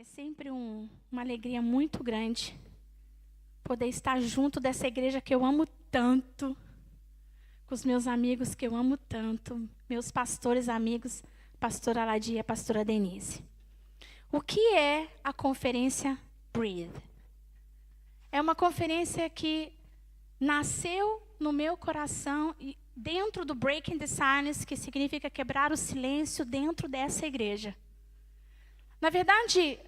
É sempre uma alegria muito grande poder estar junto dessa igreja que eu amo tanto, com os meus amigos que eu amo tanto, meus pastores amigos, pastora Aladia e a pastora Denise. O que é a conferência Breathe? É uma conferência que nasceu no meu coração e dentro do Breaking the Silence, que significa quebrar o silêncio dentro dessa igreja. Na verdade,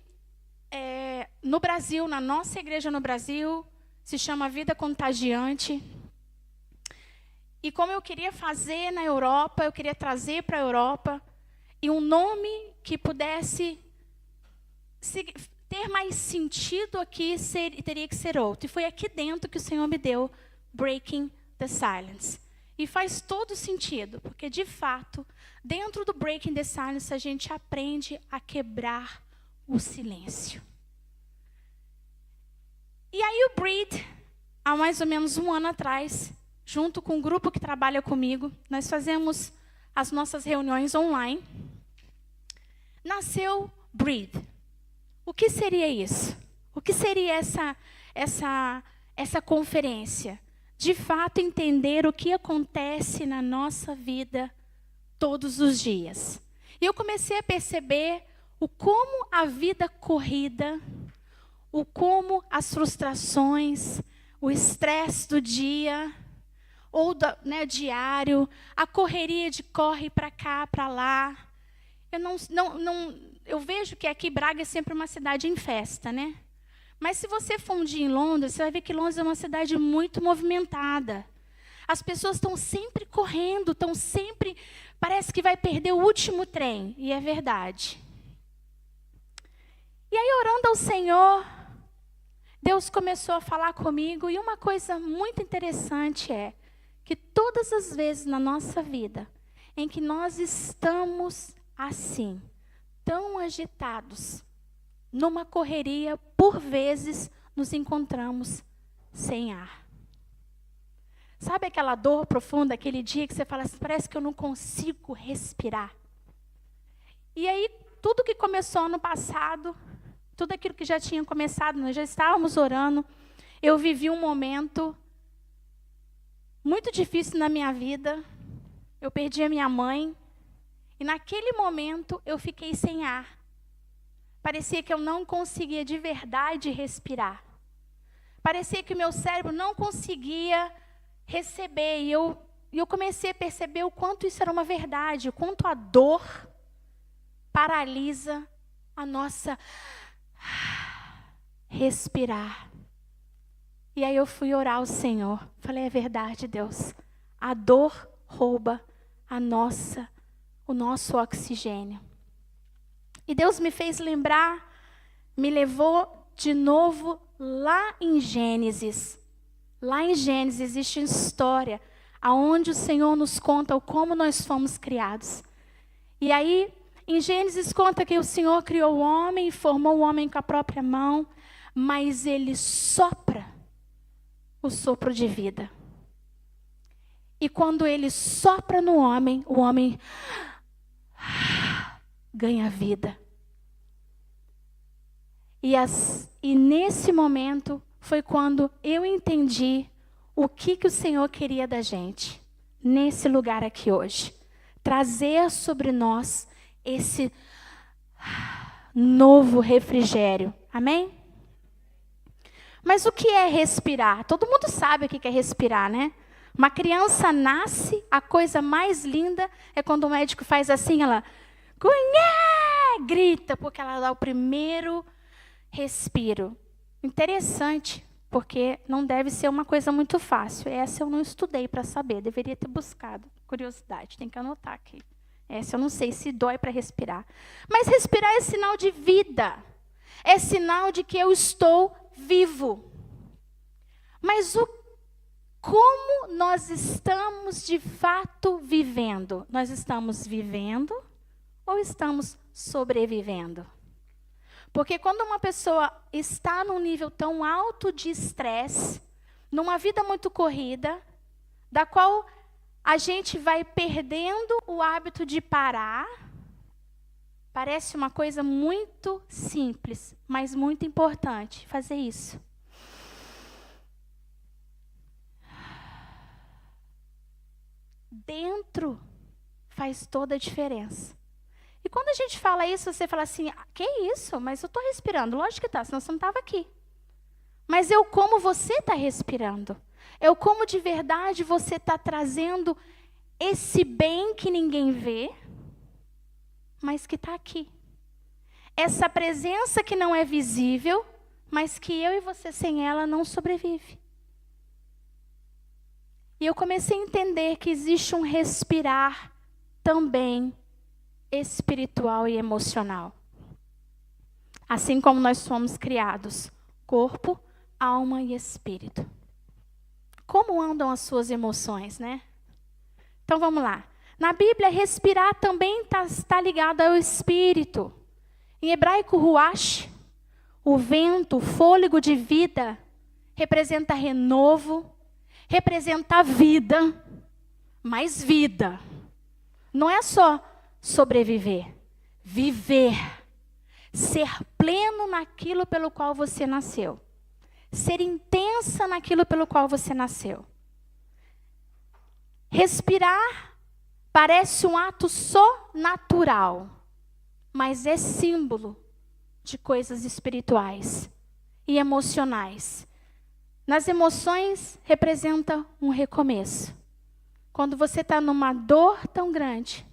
no Brasil, na nossa igreja no Brasil, se chama Vida Contagiante. E como eu queria fazer na Europa, eu queria trazer para a Europa, e um nome que pudesse ter mais sentido aqui teria que ser outro. E foi aqui dentro que o Senhor me deu Breaking the Silence. E faz todo sentido, porque de fato, dentro do Breaking the Silence, a gente aprende a quebrar o silêncio. E aí o Breathe, há mais ou menos um ano atrás, junto com um grupo que trabalha comigo, nós fazemos as nossas reuniões online. Nasceu Breathe. O que seria isso? O que seria essa conferência? De fato, entender o que acontece na nossa vida todos os dias. E eu comecei a perceber o como a vida corrida, o como as frustrações, o estresse do dia, ou diário, a correria de corre para cá, para lá. Eu vejo que aqui Braga é sempre uma cidade em festa, né? Mas se você for um dia em Londres, você vai ver que Londres é uma cidade muito movimentada. As pessoas estão sempre correndo, estão sempre... Parece que vai perder o último trem, e é verdade. E aí, orando ao Senhor, Deus começou a falar comigo, e uma coisa muito interessante é que todas as vezes na nossa vida em que nós estamos assim, tão agitados, numa correria, por vezes nos encontramos sem ar. Sabe aquela dor profunda, aquele dia que você fala assim, parece que eu não consigo respirar? E aí, tudo que começou no passado, tudo aquilo que já tinha começado, nós já estávamos orando, eu vivi um momento muito difícil na minha vida, eu perdi a minha mãe, e naquele momento eu fiquei sem ar. Parecia que eu não conseguia de verdade respirar. Parecia que o meu cérebro não conseguia receber. E eu comecei a perceber o quanto isso era uma verdade, o quanto a dor paralisa a nossa respirar. E aí eu fui orar ao Senhor. Falei, é verdade, Deus. A dor rouba o nosso oxigênio. E Deus me fez lembrar, me levou de novo lá em Gênesis. Lá em Gênesis existe uma história onde o Senhor nos conta como nós fomos criados. E aí, em Gênesis conta que o Senhor criou o homem, formou o homem com a própria mão, mas Ele sopra o sopro de vida. E quando Ele sopra no homem, o homem ganha vida. E nesse momento foi quando eu entendi o que o Senhor queria da gente, nesse lugar aqui hoje. Trazer sobre nós esse novo refrigério. Amém? Mas o que é respirar? Todo mundo sabe o que é respirar, né? Uma criança nasce, a coisa mais linda é quando o médico faz assim, ela grita, porque ela dá o primeiro respiro. Interessante, porque não deve ser uma coisa muito fácil. Essa eu não estudei para saber, deveria ter buscado. Curiosidade, tem que anotar aqui. Essa eu não sei se dói para respirar. Mas respirar é sinal de vida. É sinal de que eu estou vivo. Mas como nós estamos de fato vivendo? Nós estamos vivendo ou estamos sobrevivendo? Porque quando uma pessoa está num nível tão alto de estresse, numa vida muito corrida, da qual a gente vai perdendo o hábito de parar Parece uma coisa muito simples, mas muito importante fazer isso. Dentro faz toda a diferença. E quando a gente fala isso, você fala assim, que isso? Mas eu estou respirando. Lógico que está, senão você não estava aqui. Mas eu como você está respirando. Eu como de verdade você está trazendo esse bem que ninguém vê, mas que está aqui. Essa presença que não é visível, mas que eu e você sem ela não sobrevive. E eu comecei a entender que existe um respirar também espiritual e emocional. Assim como nós fomos criados, corpo, alma e espírito. Como andam as suas emoções, né? Então vamos lá. Na Bíblia, respirar também está ligado ao espírito. Em hebraico, ruach, o vento, o fôlego de vida, representa renovo, representa vida, mais vida. Não é só sobreviver, viver, ser pleno naquilo pelo qual você nasceu, ser intensa naquilo pelo qual você nasceu. Respirar parece um ato só natural, mas é símbolo de coisas espirituais e emocionais. Nas emoções, representa um recomeço. Quando você está numa dor tão grande,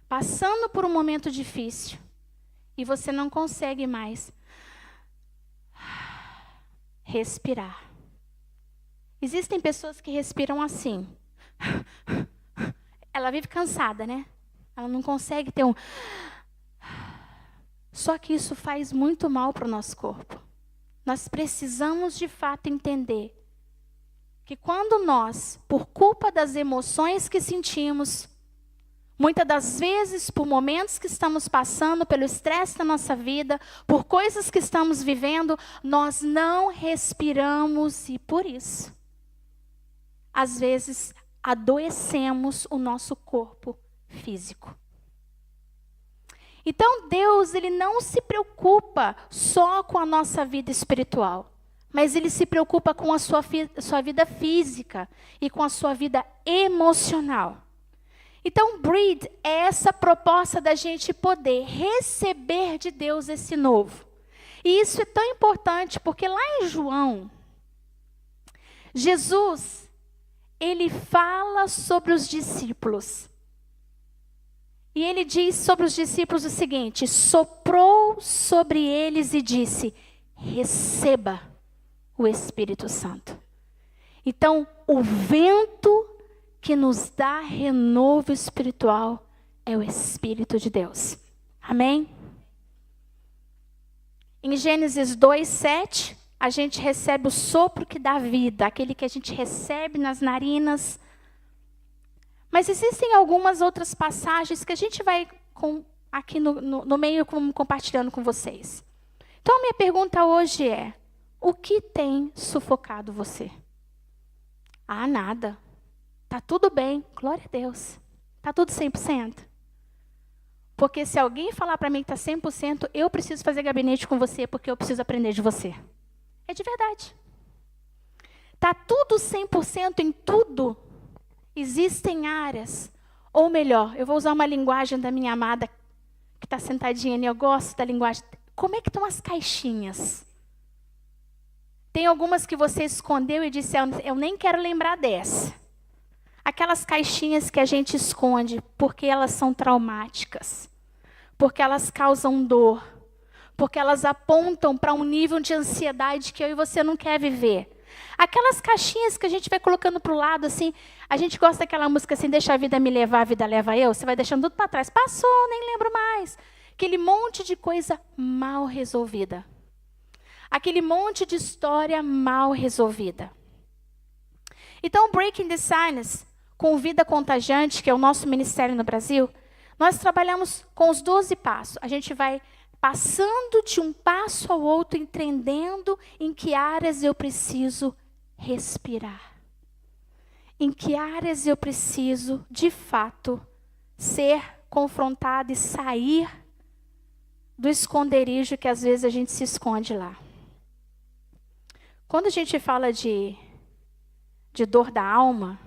passando por um momento difícil, e você não consegue mais respirar. Existem pessoas que respiram assim. Ela vive cansada, né? Ela não consegue ter um... Só que isso faz muito mal para o nosso corpo. Nós precisamos de fato entender que quando nós, por culpa das emoções que sentimos, muitas das vezes por momentos que estamos passando, pelo estresse da nossa vida, por coisas que estamos vivendo, nós não respiramos e por isso, às vezes, adoecemos o nosso corpo físico. Então Deus, Ele não se preocupa só com a nossa vida espiritual, mas Ele se preocupa com a sua vida física e com a sua vida emocional. Então, Breathe é essa proposta da gente poder receber de Deus esse novo. E isso é tão importante, porque lá em João, Jesus, Ele fala sobre os discípulos. E Ele diz sobre os discípulos o seguinte: soprou sobre eles e disse, receba o Espírito Santo. Então, o vento que nos dá renovo espiritual é o Espírito de Deus. Amém? Em Gênesis 2:7, a gente recebe o sopro que dá vida, aquele que a gente recebe nas narinas. Mas existem algumas outras passagens que a gente vai aqui no meio compartilhando com vocês. Então, a minha pergunta hoje é, o que tem sufocado você? Ah, nada. Tá tudo bem, glória a Deus. Tá tudo 100%. Porque se alguém falar para mim que está 100%, eu preciso fazer gabinete com você, porque eu preciso aprender de você. É de verdade. Tá tudo 100% em tudo. Existem áreas, ou melhor, eu vou usar uma linguagem da minha amada, que está sentadinha ali, eu gosto da linguagem. Como é que estão as caixinhas? Tem algumas que você escondeu e disse, eu nem quero lembrar dessa. Aquelas caixinhas que a gente esconde porque elas são traumáticas, porque elas causam dor, porque elas apontam para um nível de ansiedade que eu e você não quer viver. Aquelas caixinhas que a gente vai colocando para o lado, assim, a gente gosta daquela música assim, deixa a vida me levar, a vida leva eu, você vai deixando tudo para trás. Passou, nem lembro mais. Aquele monte de coisa mal resolvida. Aquele monte de história mal resolvida. Então, Breaking the Silence, com Vida Contagiante, que é o nosso ministério no Brasil, nós trabalhamos com os 12 passos. A gente vai passando de um passo ao outro, entendendo em que áreas eu preciso respirar. Em que áreas eu preciso, de fato, ser confrontada e sair do esconderijo que às vezes a gente se esconde lá. Quando a gente fala de dor da alma,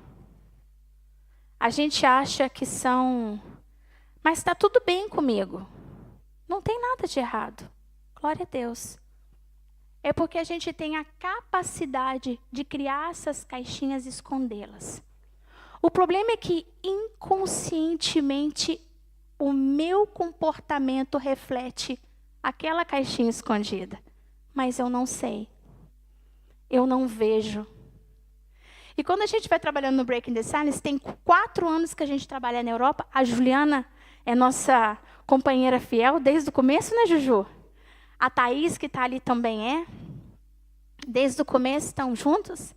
a gente acha que são, mas está tudo bem comigo. Não tem nada de errado. Glória a Deus. É porque a gente tem a capacidade de criar essas caixinhas e escondê-las. O problema é que inconscientemente o meu comportamento reflete aquela caixinha escondida. Mas eu não sei. Eu não vejo. E quando a gente vai trabalhando no Breaking the Silence, tem 4 anos que a gente trabalha na Europa. A Juliana é nossa companheira fiel desde o começo, né, Juju? A Thaís, que está ali, também é. Desde o começo estão juntos.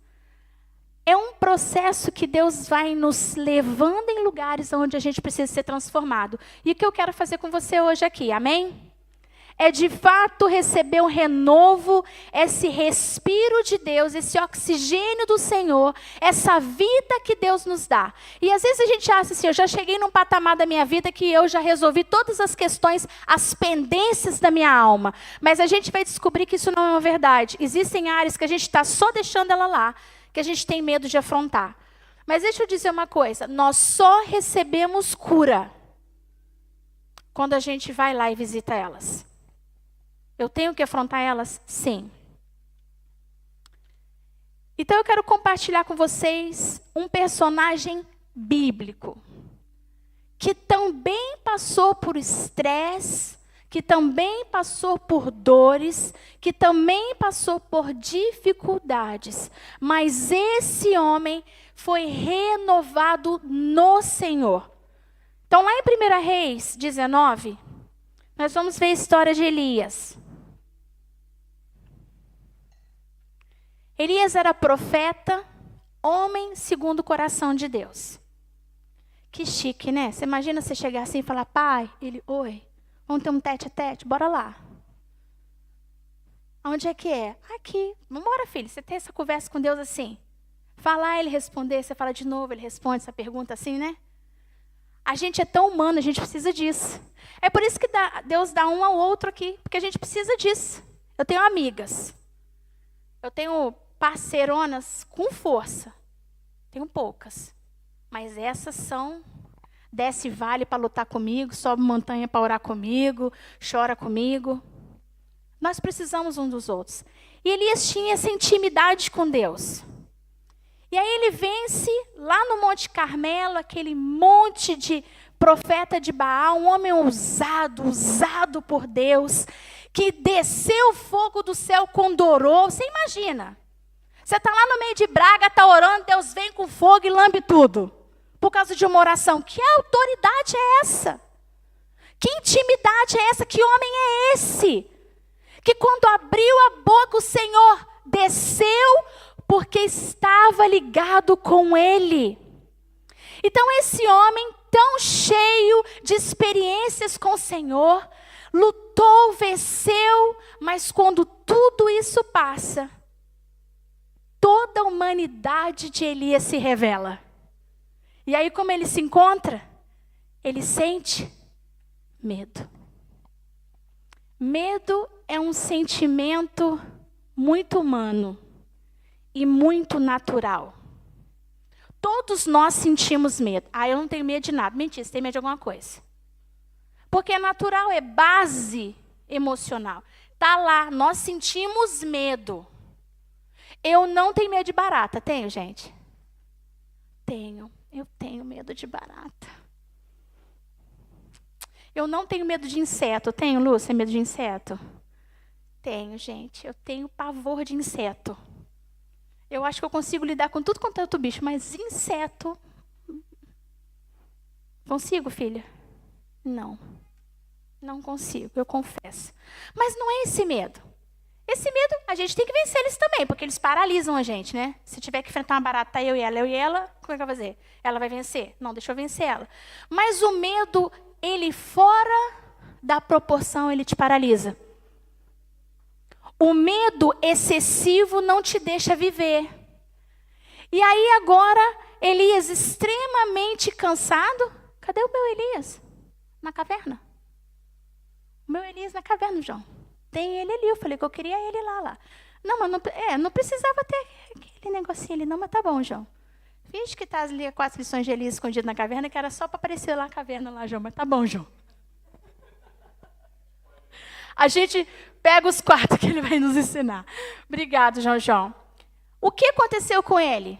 É um processo que Deus vai nos levando em lugares onde a gente precisa ser transformado. E o que eu quero fazer com você hoje aqui, amém? É de fato receber um renovo, esse respiro de Deus, esse oxigênio do Senhor, essa vida que Deus nos dá. E às vezes a gente acha assim, eu já cheguei num patamar da minha vida que eu já resolvi todas as questões, as pendências da minha alma. Mas a gente vai descobrir que isso não é uma verdade. Existem áreas que a gente está só deixando ela lá, que a gente tem medo de afrontar. Mas deixa eu dizer uma coisa, nós só recebemos cura quando a gente vai lá e visita elas. Eu tenho que afrontar elas? Sim. Então eu quero compartilhar com vocês um personagem bíblico, que também passou por estresse, que também passou por dores, que também passou por dificuldades. Mas esse homem foi renovado no Senhor. Então lá em 1 Reis 19, nós vamos ver a história de Elias. Elias era profeta, homem segundo o coração de Deus. Que chique, né? Você imagina você chegar assim e falar, pai, ele, oi, vamos ter um tete a tete? Bora lá. Onde é que é? Aqui. Vambora, filho, você tem essa conversa com Deus assim. Falar, ele responder, você fala de novo, ele responde essa pergunta assim, né? A gente é tão humano, a gente precisa disso. É por isso que Deus dá um ao outro aqui, porque a gente precisa disso. Eu tenho amigas. Eu tenho parceironas com força. Tenho poucas. Mas essas são, desce vale para lutar comigo, sobe montanha para orar comigo, chora comigo. Nós precisamos um dos outros. E Elias tinha essa intimidade com Deus. E aí ele vence lá no Monte Carmelo, aquele monte de profeta de Baal, um homem ousado, usado por Deus, que desceu fogo do céu com dorou. Você imagina? Você está lá no meio de Braga, está orando, Deus vem com fogo e lambe tudo. Por causa de uma oração. Que autoridade é essa? Que intimidade é essa? Que homem é esse? Que quando abriu a boca o Senhor desceu porque estava ligado com ele. Então esse homem tão cheio de experiências com o Senhor, lutou, venceu, mas quando tudo isso passa, toda a humanidade de Elias se revela. E aí como ele se encontra? Ele sente medo. Medo é um sentimento muito humano e muito natural. Todos nós sentimos medo. Ah, eu não tenho medo de nada. Mentira, você tem medo de alguma coisa. Porque é natural, é base emocional. Está lá, nós sentimos medo. Eu não tenho medo de barata, tenho, gente? Tenho, eu tenho medo de barata. Eu não tenho medo de inseto, tenho, Lúcia, medo de inseto? Tenho, gente, eu tenho pavor de inseto. Eu acho que eu consigo lidar com tudo quanto é outro bicho, mas inseto... Consigo, filha? Não. Não consigo, eu confesso. Mas não é esse medo. Esse medo, a gente tem que vencer eles também, porque eles paralisam a gente, né? Se tiver que enfrentar uma barata, tá eu e ela, como é que vai fazer? Ela vai vencer? Não, deixa eu vencer ela. Mas o medo, ele fora da proporção, ele te paralisa. O medo excessivo não te deixa viver. E aí agora, Elias extremamente cansado. Cadê o meu Elias? Na caverna. O meu Elias na caverna, João. Tem ele ali. Eu falei que eu queria ele lá. Não, mas não precisava ter aquele negocinho ali, não, mas tá bom, João. Finge que tá ali 4 lições de Elias escondido na caverna, que era só para aparecer lá a caverna lá, João. Mas tá bom, João. A gente pega os 4 que ele vai nos ensinar. Obrigado, João. O que aconteceu com ele?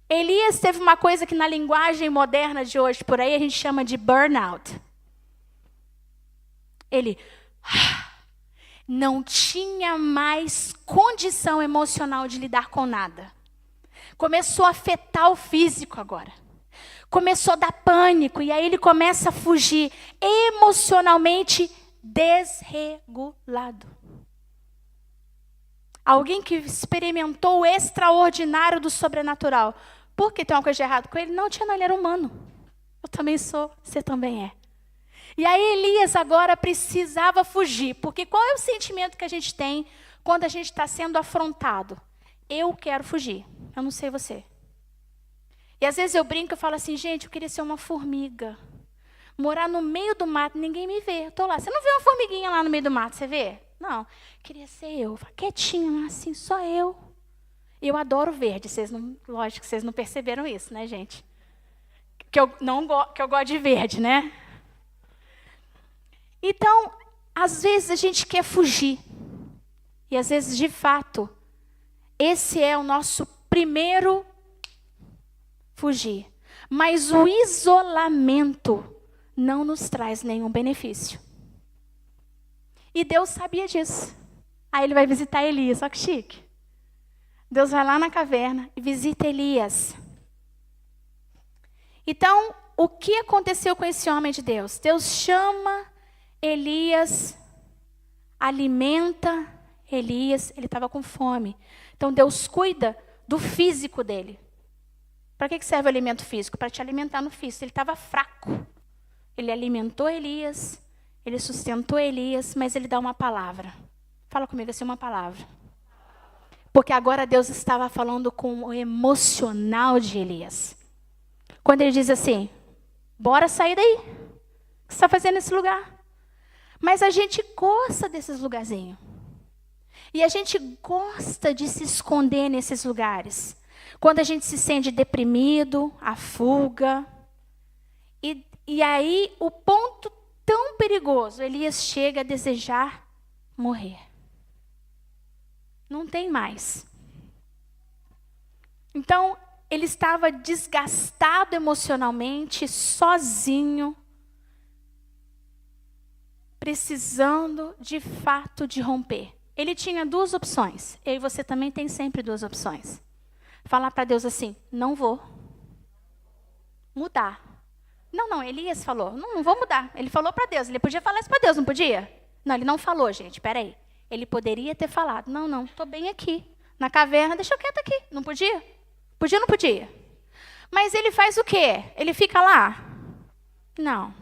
Elias teve uma coisa que na linguagem moderna de hoje, por aí, a gente chama de burnout. Ele não tinha mais condição emocional de lidar com nada. Começou a afetar o físico agora. Começou a dar pânico. E aí ele começa a fugir emocionalmente desregulado. Alguém que experimentou o extraordinário do sobrenatural. Por que tem uma coisa de errado com ele? Não, ele era humano. Eu também sou, você também é. E aí Elias agora precisava fugir. Porque qual é o sentimento que a gente tem quando a gente está sendo afrontado? Eu quero fugir. Eu não sei você. E às vezes eu brinco e falo assim, gente, eu queria ser uma formiga. Morar no meio do mato, ninguém me vê. Eu estou lá. Você não vê uma formiguinha lá no meio do mato, você vê? Não. Queria ser eu. Quietinha lá, assim, só eu. Eu adoro verde. Lógico que vocês não perceberam isso, né, gente? Que eu gosto de verde, né? Então, às vezes a gente quer fugir. E às vezes, de fato, esse é o nosso primeiro fugir. Mas o isolamento não nos traz nenhum benefício. E Deus sabia disso. Aí ele vai visitar Elias, olha que chique. Deus vai lá na caverna e visita Elias. Então, o que aconteceu com esse homem de Deus? Deus chama Elias, alimenta Elias, ele estava com fome. Então, Deus cuida do físico dele. Para que serve o alimento físico? Para te alimentar no físico. Ele estava fraco. Ele alimentou Elias, ele sustentou Elias, mas ele dá uma palavra. Fala comigo assim, uma palavra. Porque agora Deus estava falando com o emocional de Elias. Quando ele diz assim, bora sair daí. O que você está fazendo nesse lugar? Mas a gente gosta desses lugarzinhos. E a gente gosta de se esconder nesses lugares. Quando a gente se sente deprimido, a fuga. E aí, o ponto tão perigoso, Elias chega a desejar morrer. Não tem mais. Então, ele estava desgastado emocionalmente, sozinho, precisando de fato de romper. Ele tinha 2 opções. Eu e você também tem sempre 2 opções. Falar para Deus assim, não vou mudar. Não, Elias falou, não vou mudar. Ele falou para Deus, ele podia falar isso para Deus, não podia? Não, ele não falou, gente, peraí. Ele poderia ter falado, não, estou bem aqui, na caverna, deixa eu quieto aqui. Não podia? Podia ou não podia? Mas ele faz o quê? Ele fica lá? Não.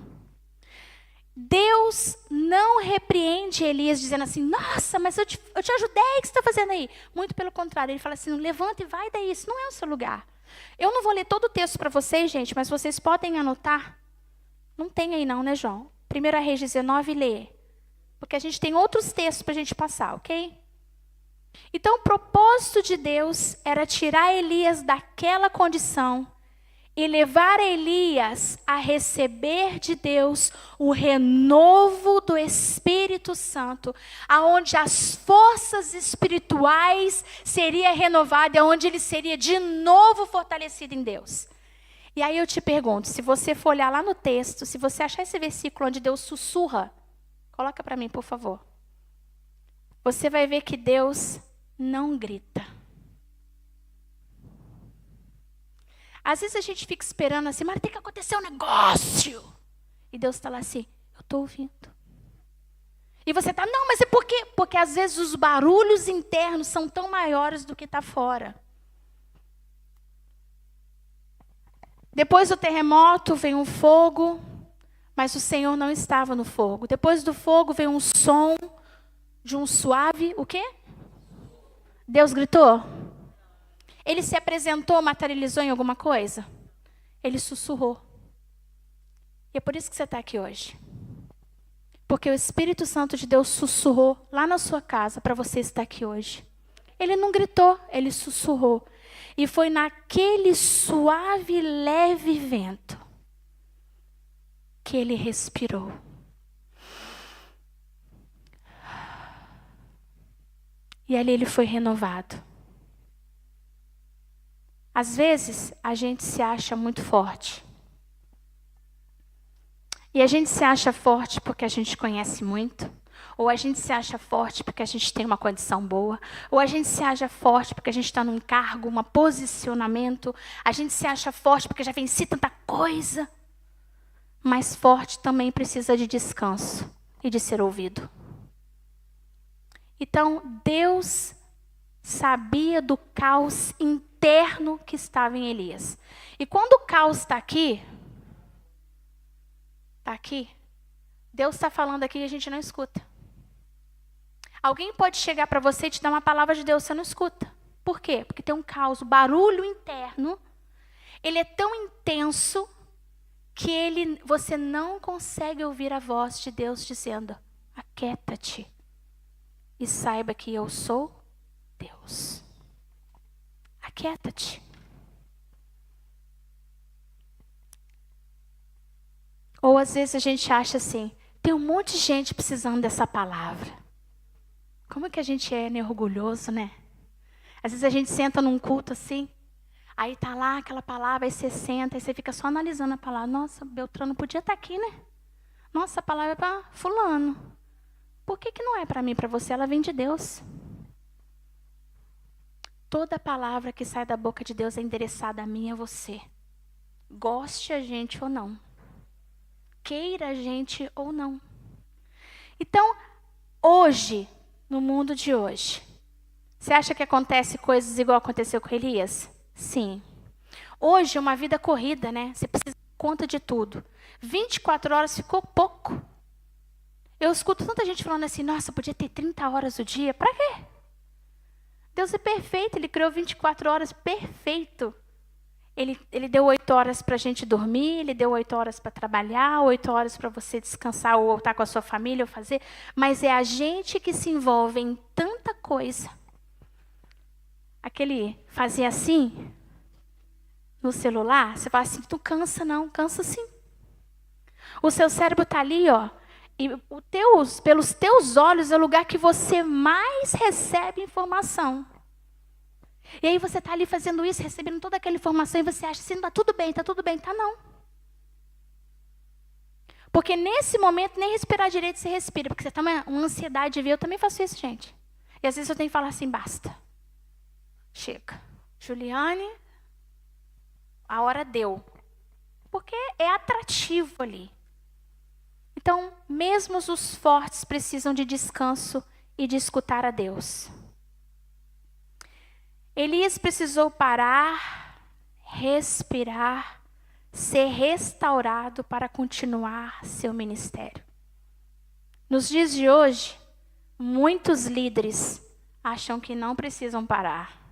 Deus não repreende Elias dizendo assim, nossa, mas eu te ajudei, o que você está fazendo aí? Muito pelo contrário, ele fala assim, levanta e vai daí, isso não é o seu lugar. Eu não vou ler todo o texto para vocês, gente, mas vocês podem anotar. Não tem aí não, né, João? 1 Reis 19, lê. Porque a gente tem outros textos para a gente passar, ok? Então, o propósito de Deus era tirar Elias daquela condição e levar Elias a receber de Deus o renovo do Espírito Santo, aonde as forças espirituais seriam renovadas, aonde ele seria de novo fortalecido em Deus. E aí eu te pergunto, se você for olhar lá no texto, se você achar esse versículo onde Deus sussurra, coloca para mim, por favor. Você vai ver que Deus não grita. Às vezes a gente fica esperando assim, mas tem que acontecer um negócio. E Deus está lá assim, eu estou ouvindo. E você está, não, mas é por quê? Porque às vezes os barulhos internos são tão maiores do que está fora. Depois do terremoto veio um fogo, mas o Senhor não estava no fogo. Depois do fogo veio um som de um suave, o quê? Deus gritou? Ele se apresentou, materializou em alguma coisa? Ele sussurrou. E é por isso que você está aqui hoje. Porque o Espírito Santo de Deus sussurrou lá na sua casa para você estar aqui hoje. Ele não gritou, ele sussurrou. E foi naquele suave, leve vento que ele respirou. E ali ele foi renovado. Às vezes, a gente se acha muito forte. E a gente se acha forte porque a gente conhece muito. Ou a gente se acha forte porque a gente tem uma condição boa. Ou a gente se acha forte porque a gente está num cargo, um posicionamento. A gente se acha forte porque já venci tanta coisa. Mas forte também precisa de descanso e de ser ouvido. Então, Deus sabia do caos interno que estava em Elias. E quando o caos está aqui, Deus está falando aqui e a gente não escuta. Alguém pode chegar para você e te dar uma palavra de Deus, você não escuta. Por quê? Porque tem um caos, o barulho interno, ele é tão intenso que você não consegue ouvir a voz de Deus dizendo: aquieta-te e saiba que eu sou Deus. Aquieta-te. Ou às vezes a gente acha assim, tem um monte de gente precisando dessa palavra. Como que a gente é, né, orgulhoso, né? Às vezes a gente senta num culto assim, aí tá lá aquela palavra, aí você senta, aí você fica só analisando a palavra. Nossa, Beltrano podia estar aqui, né? Nossa, a palavra é para fulano. Por que não é para mim, para você? Ela vem de Deus. Toda palavra que sai da boca de Deus é endereçada a mim e a você. Goste a gente ou não. Queira a gente ou não. Então, hoje, no mundo de hoje, você acha que acontece coisas igual aconteceu com Elias? Sim. Hoje é uma vida corrida, né? Você precisa dar conta de tudo. 24 horas ficou pouco. Eu escuto tanta gente falando assim, nossa, podia ter 30 horas o dia. Para quê? Deus é perfeito, Ele criou 24 horas, perfeito. Ele deu 8 horas para a gente dormir, Ele deu 8 horas para trabalhar, 8 horas para você descansar ou estar com a sua família ou fazer. Mas é a gente que se envolve em tanta coisa. Aquele fazia assim, no celular, você fala assim, tu cansa não, cansa sim. O seu cérebro está ali, ó, e pelos teus olhos é o lugar que você mais recebe informação. E aí você está ali fazendo isso, recebendo toda aquela informação, e você acha assim, está tudo bem, está não. Porque nesse momento, nem respirar direito você respira, porque você está uma ansiedade de ver. Eu também faço isso, gente. E às vezes eu tenho que falar assim, basta. Chega. Juliane, a hora deu. Porque é atrativo ali. Então, mesmo os fortes precisam de descanso e de escutar a Deus. Elias precisou parar, respirar, ser restaurado para continuar seu ministério. Nos dias de hoje, muitos líderes acham que não precisam parar.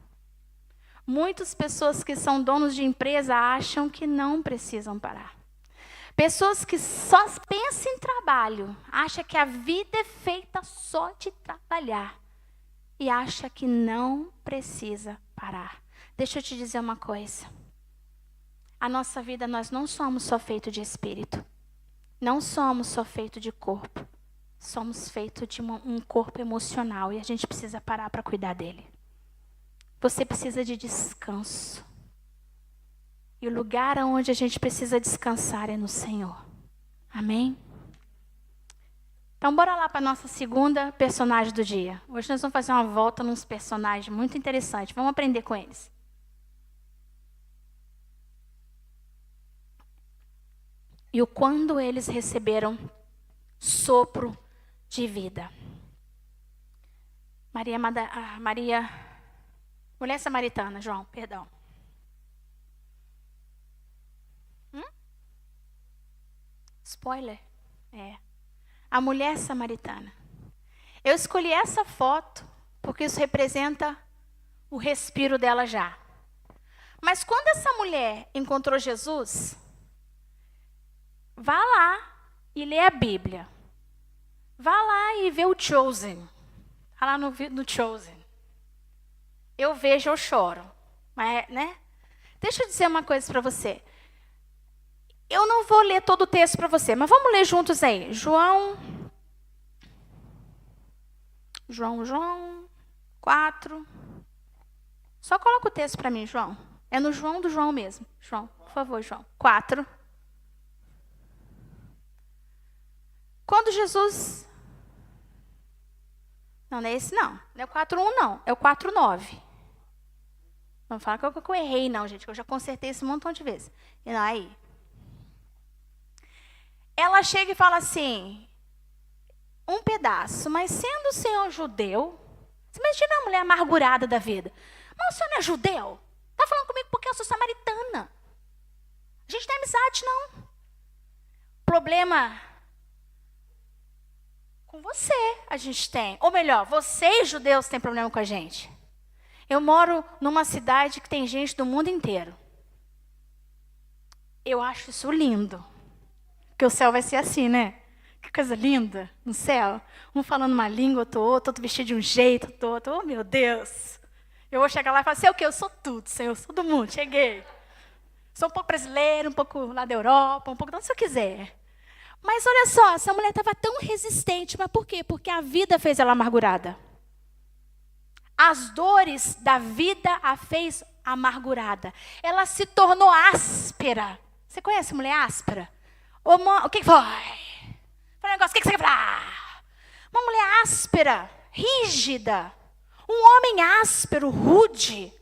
Muitas pessoas que são donos de empresa acham que não precisam parar. Pessoas que só pensam em trabalho, acham que a vida é feita só de trabalhar. E acha que não precisa parar. Deixa eu te dizer uma coisa. A nossa vida, nós não somos só feito de espírito. Não somos só feito de corpo. Somos feito de um corpo emocional. E a gente precisa parar para cuidar dele. Você precisa de descanso. E o lugar onde a gente precisa descansar é no Senhor. Amém? Então, bora lá para a nossa segunda personagem do dia. Hoje nós vamos fazer uma volta nos personagens muito interessantes. Vamos aprender com eles. E o quando eles receberam sopro de vida. Mulher samaritana, João, perdão. Spoiler? É. A mulher samaritana. Eu escolhi essa foto porque isso representa o respiro dela já. Mas quando essa mulher encontrou Jesus, vá lá e lê a Bíblia. Vá lá e vê o Chosen. Vá lá no Chosen. Eu vejo, eu choro. Mas, né? Deixa eu dizer uma coisa para você. Eu não vou ler todo o texto para você, mas vamos ler juntos aí. João 4. Só coloca o texto para mim, João. É no João do João mesmo. João, por favor, João. 4. Quando Jesus... Não é esse não. Não é o 4:1 não. É o 4:9. Não fala que eu errei não, gente. Que eu já consertei esse montão de vezes. E não, aí. Ela chega e fala assim... Um pedaço. Mas sendo o Senhor judeu... Você imagina a mulher amargurada da vida. Mas o Senhor não é judeu? Está falando comigo porque eu sou samaritana. A gente não tem amizade, não. Problema... Com você a gente tem. Ou melhor, vocês judeus têm problema com a gente. Eu moro numa cidade que tem gente do mundo inteiro. Eu acho isso lindo. Porque o céu vai ser assim, né? Que coisa linda no céu. Um falando uma língua, outro vestido de um jeito, outro. Oh, meu Deus. Eu vou chegar lá e falar assim, o quê? Eu sou tudo, Senhor, eu sou do mundo, cheguei. Sou um pouco brasileiro, um pouco lá da Europa, um pouco de onde você quiser. Mas olha só, essa mulher estava tão resistente. Mas por quê? Porque a vida fez ela amargurada. As dores da vida a fez amargurada. Ela se tornou áspera. Você conhece mulher áspera? O que foi? Foi um negócio, o que você quer falar? Uma mulher áspera, rígida. Um homem áspero, rude.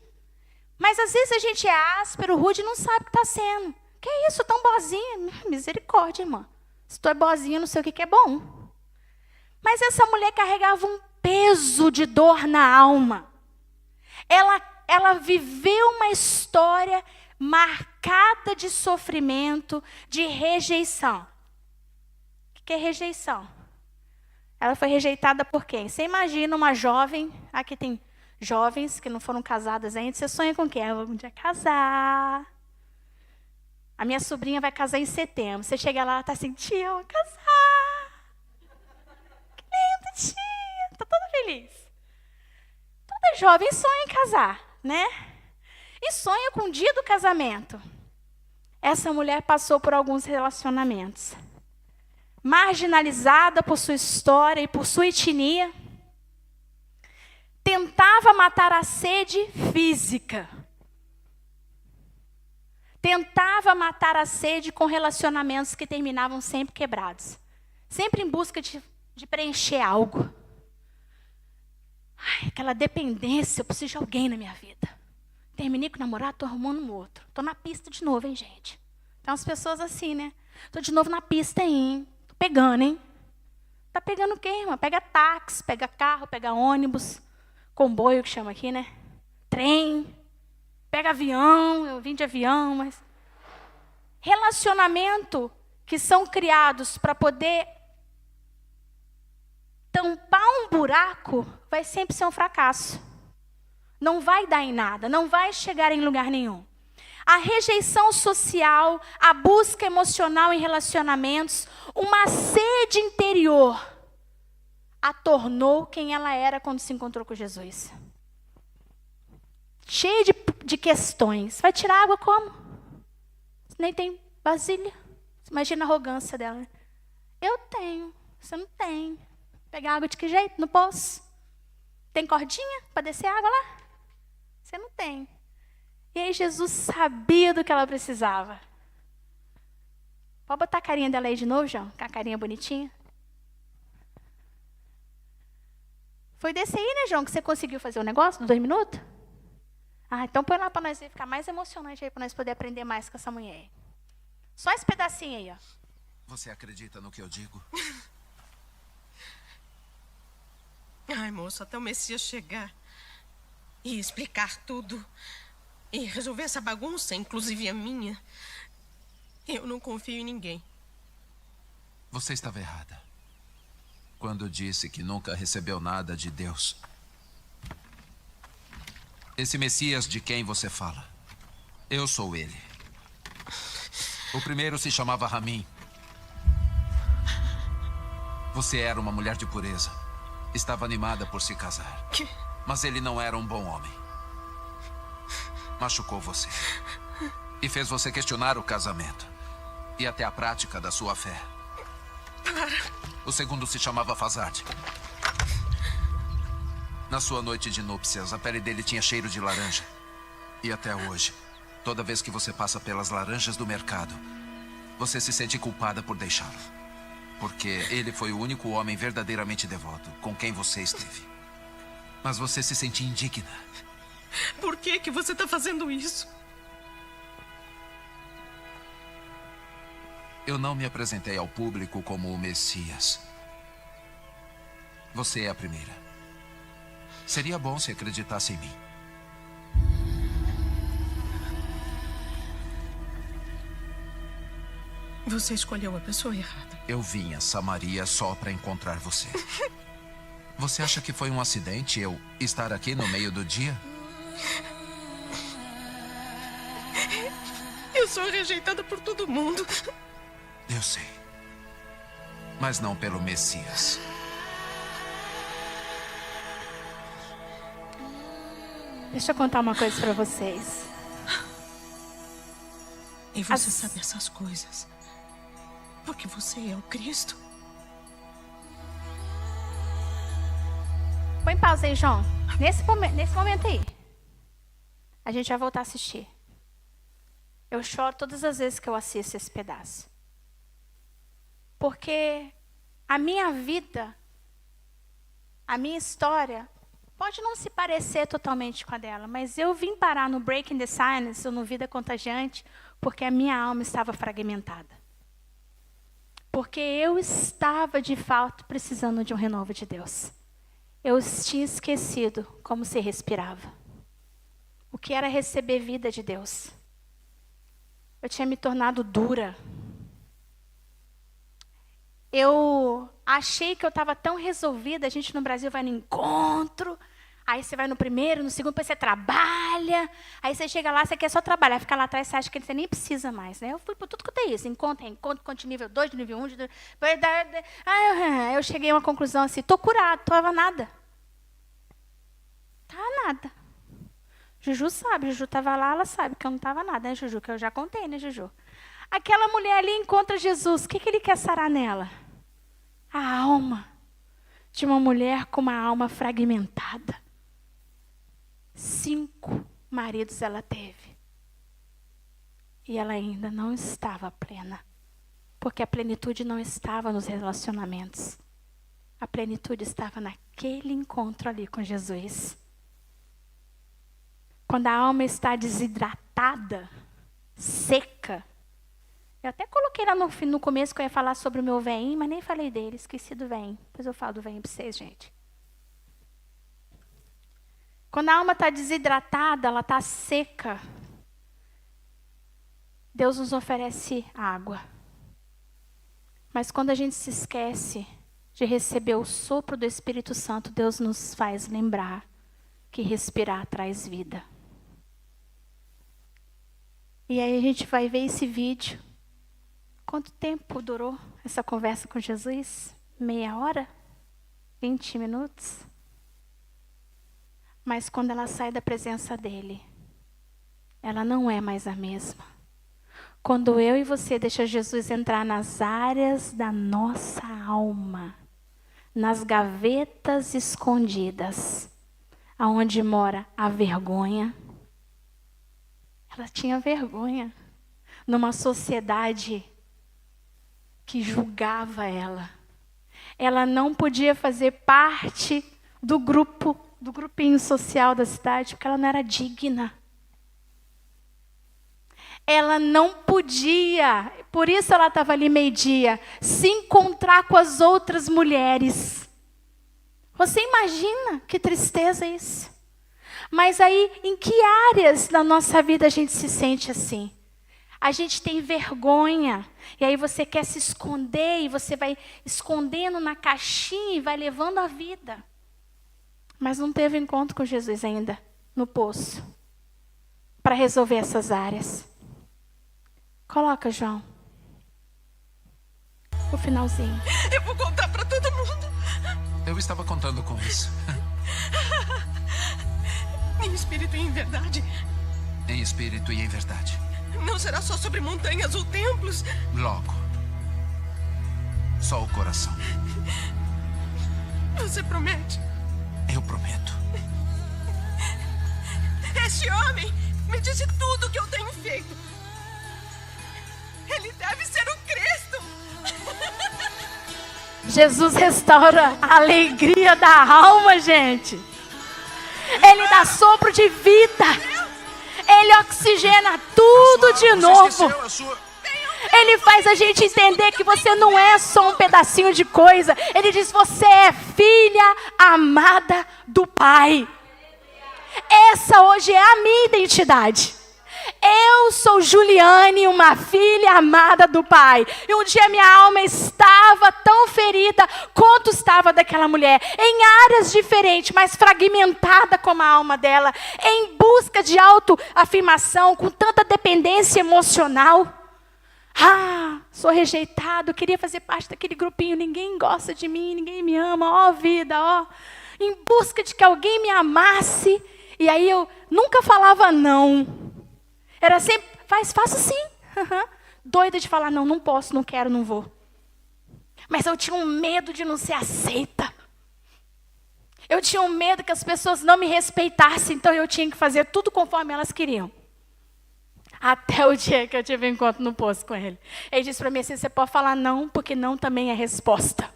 Mas às vezes a gente é áspero, rude e não sabe o que está sendo. Que é isso, tão boazinha? Misericórdia, irmã. Se tu é boazinha, não sei o que é bom. Mas essa mulher carregava um peso de dor na alma. Ela viveu uma história marcada de sofrimento, de rejeição. O que é rejeição? Ela foi rejeitada por quem? Você imagina uma jovem, aqui tem jovens que não foram casadas ainda, você sonha com quem? Um dia casar. A minha sobrinha vai casar em setembro. Você chega lá, ela está assim, tia, eu vou casar. Que lindo, tia. Está toda feliz. Toda jovem sonha em casar, né? E sonha com o dia do casamento. Essa mulher passou por alguns relacionamentos. Marginalizada por sua história e por sua etnia. Tentava matar a sede física. Tentava matar a sede com relacionamentos que terminavam sempre quebrados. Sempre em busca de preencher algo. Ai, aquela dependência, eu preciso de alguém na minha vida. Terminei com o namorado, estou arrumando um outro. Estou na pista de novo, hein, gente? Tem umas pessoas assim, né? Estou de novo na pista, hein? Estou pegando, hein? Tá pegando o quê, irmã? Pega táxi, pega carro, pega ônibus, comboio que chama aqui, né? Trem. Pega avião, eu vim de avião, mas... Relacionamento que são criados para poder tampar um buraco, vai sempre ser um fracasso. Não vai dar em nada, não vai chegar em lugar nenhum. A rejeição social, a busca emocional em relacionamentos, uma sede interior, a tornou quem ela era quando se encontrou com Jesus. Cheia de questões. Vai tirar água como? Nem tem vasilha. Imagina a arrogância dela. Eu tenho, você não tem. Pegar água de que jeito? No poço? Tem cordinha para descer água lá? Você não tem. E aí Jesus sabia do que ela precisava. Pode botar a carinha dela aí de novo, João? Com a carinha bonitinha. Foi desse aí, né, João, que você conseguiu fazer o negócio dos 2 minutos? Ah, então põe lá para nós ficar mais emocionante aí, para nós poder aprender mais com essa mulher. Só esse pedacinho aí, ó. Você acredita no que eu digo? Ai, moço, até o Messias chegar e explicar tudo e resolver essa bagunça, inclusive a minha, eu não confio em ninguém. Você estava errada quando disse que nunca recebeu nada de Deus. Esse Messias de quem você fala, eu sou ele. O primeiro se chamava Ramim. Você era uma mulher de pureza. Estava animada por se casar. Mas ele não era um bom homem. Machucou você. E fez você questionar o casamento. E até a prática da sua fé. O segundo se chamava Fazard. Na sua noite de núpcias, a pele dele tinha cheiro de laranja. E até hoje, toda vez que você passa pelas laranjas do mercado, você se sente culpada por deixá-lo. Porque ele foi o único homem verdadeiramente devoto com quem você esteve. Mas você se sentia indigna. Por que você está fazendo isso? Eu não me apresentei ao público como o Messias. Você é a primeira. Seria bom se acreditasse em mim. Você escolheu a pessoa errada. Eu vim a Samaria só para encontrar você. Você acha que foi um acidente eu estar aqui no meio do dia? Eu sou rejeitada por todo mundo. Eu sei. Mas não pelo Messias. Deixa eu contar uma coisa pra vocês. E você sabe essas coisas porque você é o Cristo. Põe pausa aí, João. Nesse momento aí. A gente vai voltar a assistir. Eu choro todas as vezes que eu assisto esse pedaço. Porque a minha vida, a minha história, pode não se parecer totalmente com a dela, mas eu vim parar no Breaking the Silence, ou no Vida Contagiante, porque a minha alma estava fragmentada. Porque eu estava, de fato, precisando de um renovo de Deus. Eu tinha esquecido como se respirava. O que era receber vida de Deus. Eu tinha me tornado dura. Eu achei que eu estava tão resolvida. A gente no Brasil vai no encontro. Aí você vai no primeiro, no segundo, depois você trabalha. Aí você chega lá, você quer só trabalhar. Fica lá atrás, você acha que você nem precisa mais. Né? Eu fui por tudo que tem isso. Encontro, de nível 2, de nível 1. Aí eu cheguei a uma conclusão assim, estou curado, estava nada. Estava nada. Juju sabe, Juju estava lá, ela sabe que eu não estava nada, né, Juju? Que eu já contei, né, Juju? Aquela mulher ali encontra Jesus. O que ele quer sarar nela? A alma de uma mulher com uma alma fragmentada. 5 maridos ela teve. E ela ainda não estava plena. Porque a plenitude não estava nos relacionamentos. A plenitude estava naquele encontro ali com Jesus. Quando a alma está desidratada, seca. Eu até coloquei lá no começo que eu ia falar sobre o meu veinho, mas nem falei dele, esqueci do veinho. Depois eu falo do veinho para vocês, gente. Quando a alma está desidratada, ela está seca. Deus nos oferece água. Mas quando a gente se esquece de receber o sopro do Espírito Santo, Deus nos faz lembrar que respirar traz vida. E aí a gente vai ver esse vídeo. Quanto tempo durou essa conversa com Jesus? Meia hora? 20 minutos? Mas quando ela sai da presença dele, ela não é mais a mesma. Quando eu e você deixa Jesus entrar nas áreas da nossa alma, nas gavetas escondidas, aonde mora a vergonha. Ela tinha vergonha numa sociedade que julgava ela. Ela não podia fazer parte do grupinho social da cidade, porque ela não era digna. Ela não podia, por isso ela estava ali meio-dia, se encontrar com as outras mulheres. Você imagina que tristeza isso? Mas aí, em que áreas da nossa vida a gente se sente assim? A gente tem vergonha, e aí você quer se esconder, e você vai escondendo na caixinha e vai levando a vida. Mas não teve encontro com Jesus ainda, no poço, para resolver essas áreas. Coloca, João. O finalzinho. Eu vou contar para todo Eu estava contando com isso. Em espírito e em verdade. Em espírito e em verdade. Não será só sobre montanhas ou templos. Logo. Só o coração. Você promete? Eu prometo. Este homem me disse tudo o que eu tenho feito. Ele deve ser o Cristo. Jesus restaura a alegria da alma, gente. Ele dá sopro de vida. Ele oxigena tudo de novo. Ele faz a gente entender que você não é só um pedacinho de coisa. Ele diz: você é filha amada do Pai. Essa hoje é a minha identidade. Eu sou Juliane, uma filha amada do Pai. E um dia minha alma estava tão ferida quanto estava daquela mulher. Em áreas diferentes, mas fragmentada como a alma dela. Em busca de autoafirmação, com tanta dependência emocional. Sou rejeitado, queria fazer parte daquele grupinho. Ninguém gosta de mim, ninguém me ama. Ó vida, ó. Em busca de que alguém me amasse. E aí eu nunca falava não. Era sempre, faço sim. Doida de falar, não posso, não quero, não vou. Mas eu tinha um medo de não ser aceita. Eu tinha um medo que as pessoas não me respeitassem, então eu tinha que fazer tudo conforme elas queriam. Até o dia que eu tive um encontro no posto com ele. Ele disse para mim assim: você pode falar não, porque não também é resposta.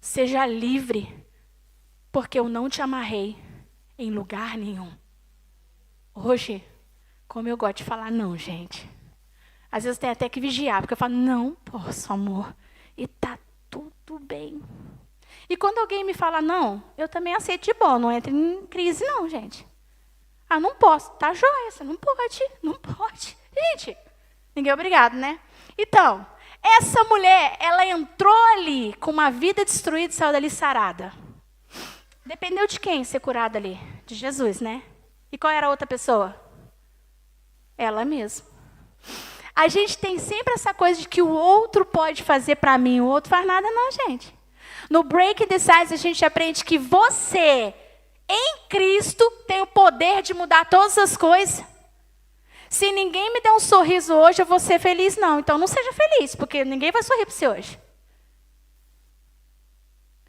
Seja livre, porque eu não te amarrei em lugar nenhum. Hoje, como eu gosto de falar não, gente. Às vezes tem até que vigiar, porque eu falo, não posso, amor. E tá tudo bem. E quando alguém me fala não, eu também aceito de boa, não entro em crise não, gente. Não posso, tá joia, você não pode. Gente, ninguém é obrigado, né? Então, essa mulher, ela entrou ali com uma vida destruída e saiu dali sarada. Dependeu de quem ser curada ali? De Jesus, né? E qual era a outra pessoa? Ela mesma. A gente tem sempre essa coisa de que o outro pode fazer para mim, o outro faz nada não, gente. No Breaking the Silence a gente aprende que você, em Cristo, tem o poder de mudar todas as coisas. Se ninguém me der um sorriso hoje, eu vou ser feliz, não. Então não seja feliz, porque ninguém vai sorrir para você hoje.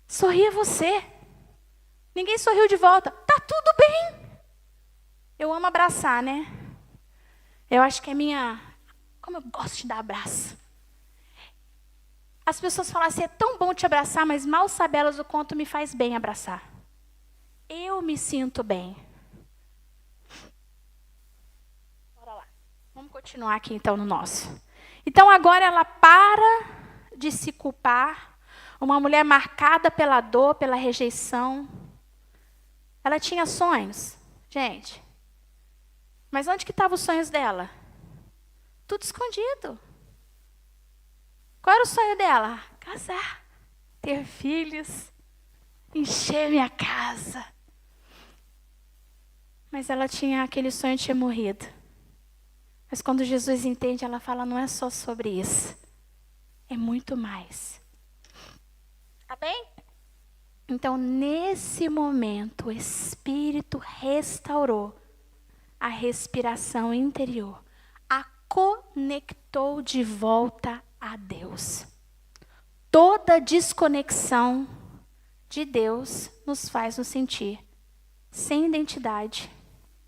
Sorria você. Ninguém sorriu de volta. Tá tudo bem. Eu amo abraçar, né? Eu acho que é minha... Como eu gosto de dar abraço. As pessoas falam assim, é tão bom te abraçar, mas mal sabe elas o quanto me faz bem abraçar. Eu me sinto bem. Bora lá. Vamos continuar aqui então no nosso. Então agora ela para de se culpar. Uma mulher marcada pela dor, pela rejeição. Ela tinha sonhos, gente. Mas onde que estavam os sonhos dela? Tudo escondido. Qual era o sonho dela? Casar, ter filhos, encher minha casa. Mas ela tinha aquele sonho de ter morrido. Mas quando Jesus entende, ela fala, não é só sobre isso. É muito mais. Tá bem? Então, nesse momento, o Espírito restaurou a respiração interior. A conectou de volta a Deus. Toda desconexão de Deus nos faz nos sentir sem identidade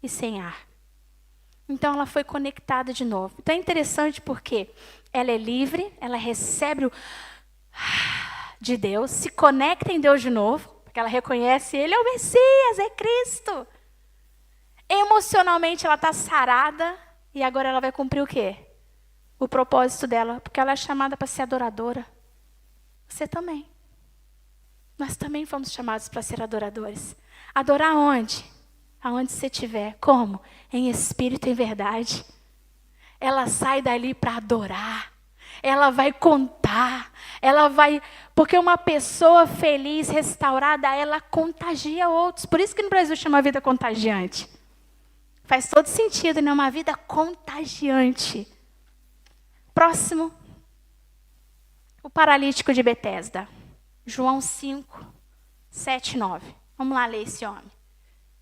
e sem ar. Então ela foi conectada de novo. Então é interessante porque ela é livre, ela recebe o de Deus, se conecta em Deus de novo, porque ela reconhece Ele é o Messias, é Cristo. Emocionalmente ela está sarada e agora ela vai cumprir o quê? O propósito dela, porque ela é chamada para ser adoradora. Você também. Nós também fomos chamados para ser adoradores. Adorar onde? Aonde você estiver. Como? Em espírito e em verdade. Ela sai dali para adorar. Ela vai contar. Ela vai... Porque uma pessoa feliz, restaurada, ela contagia outros. Por isso que no Brasil chama a vida contagiante. Faz todo sentido, né? Uma vida contagiante. Próximo. O paralítico de Betesda. João 5, 7, 9. Vamos lá ler esse homem.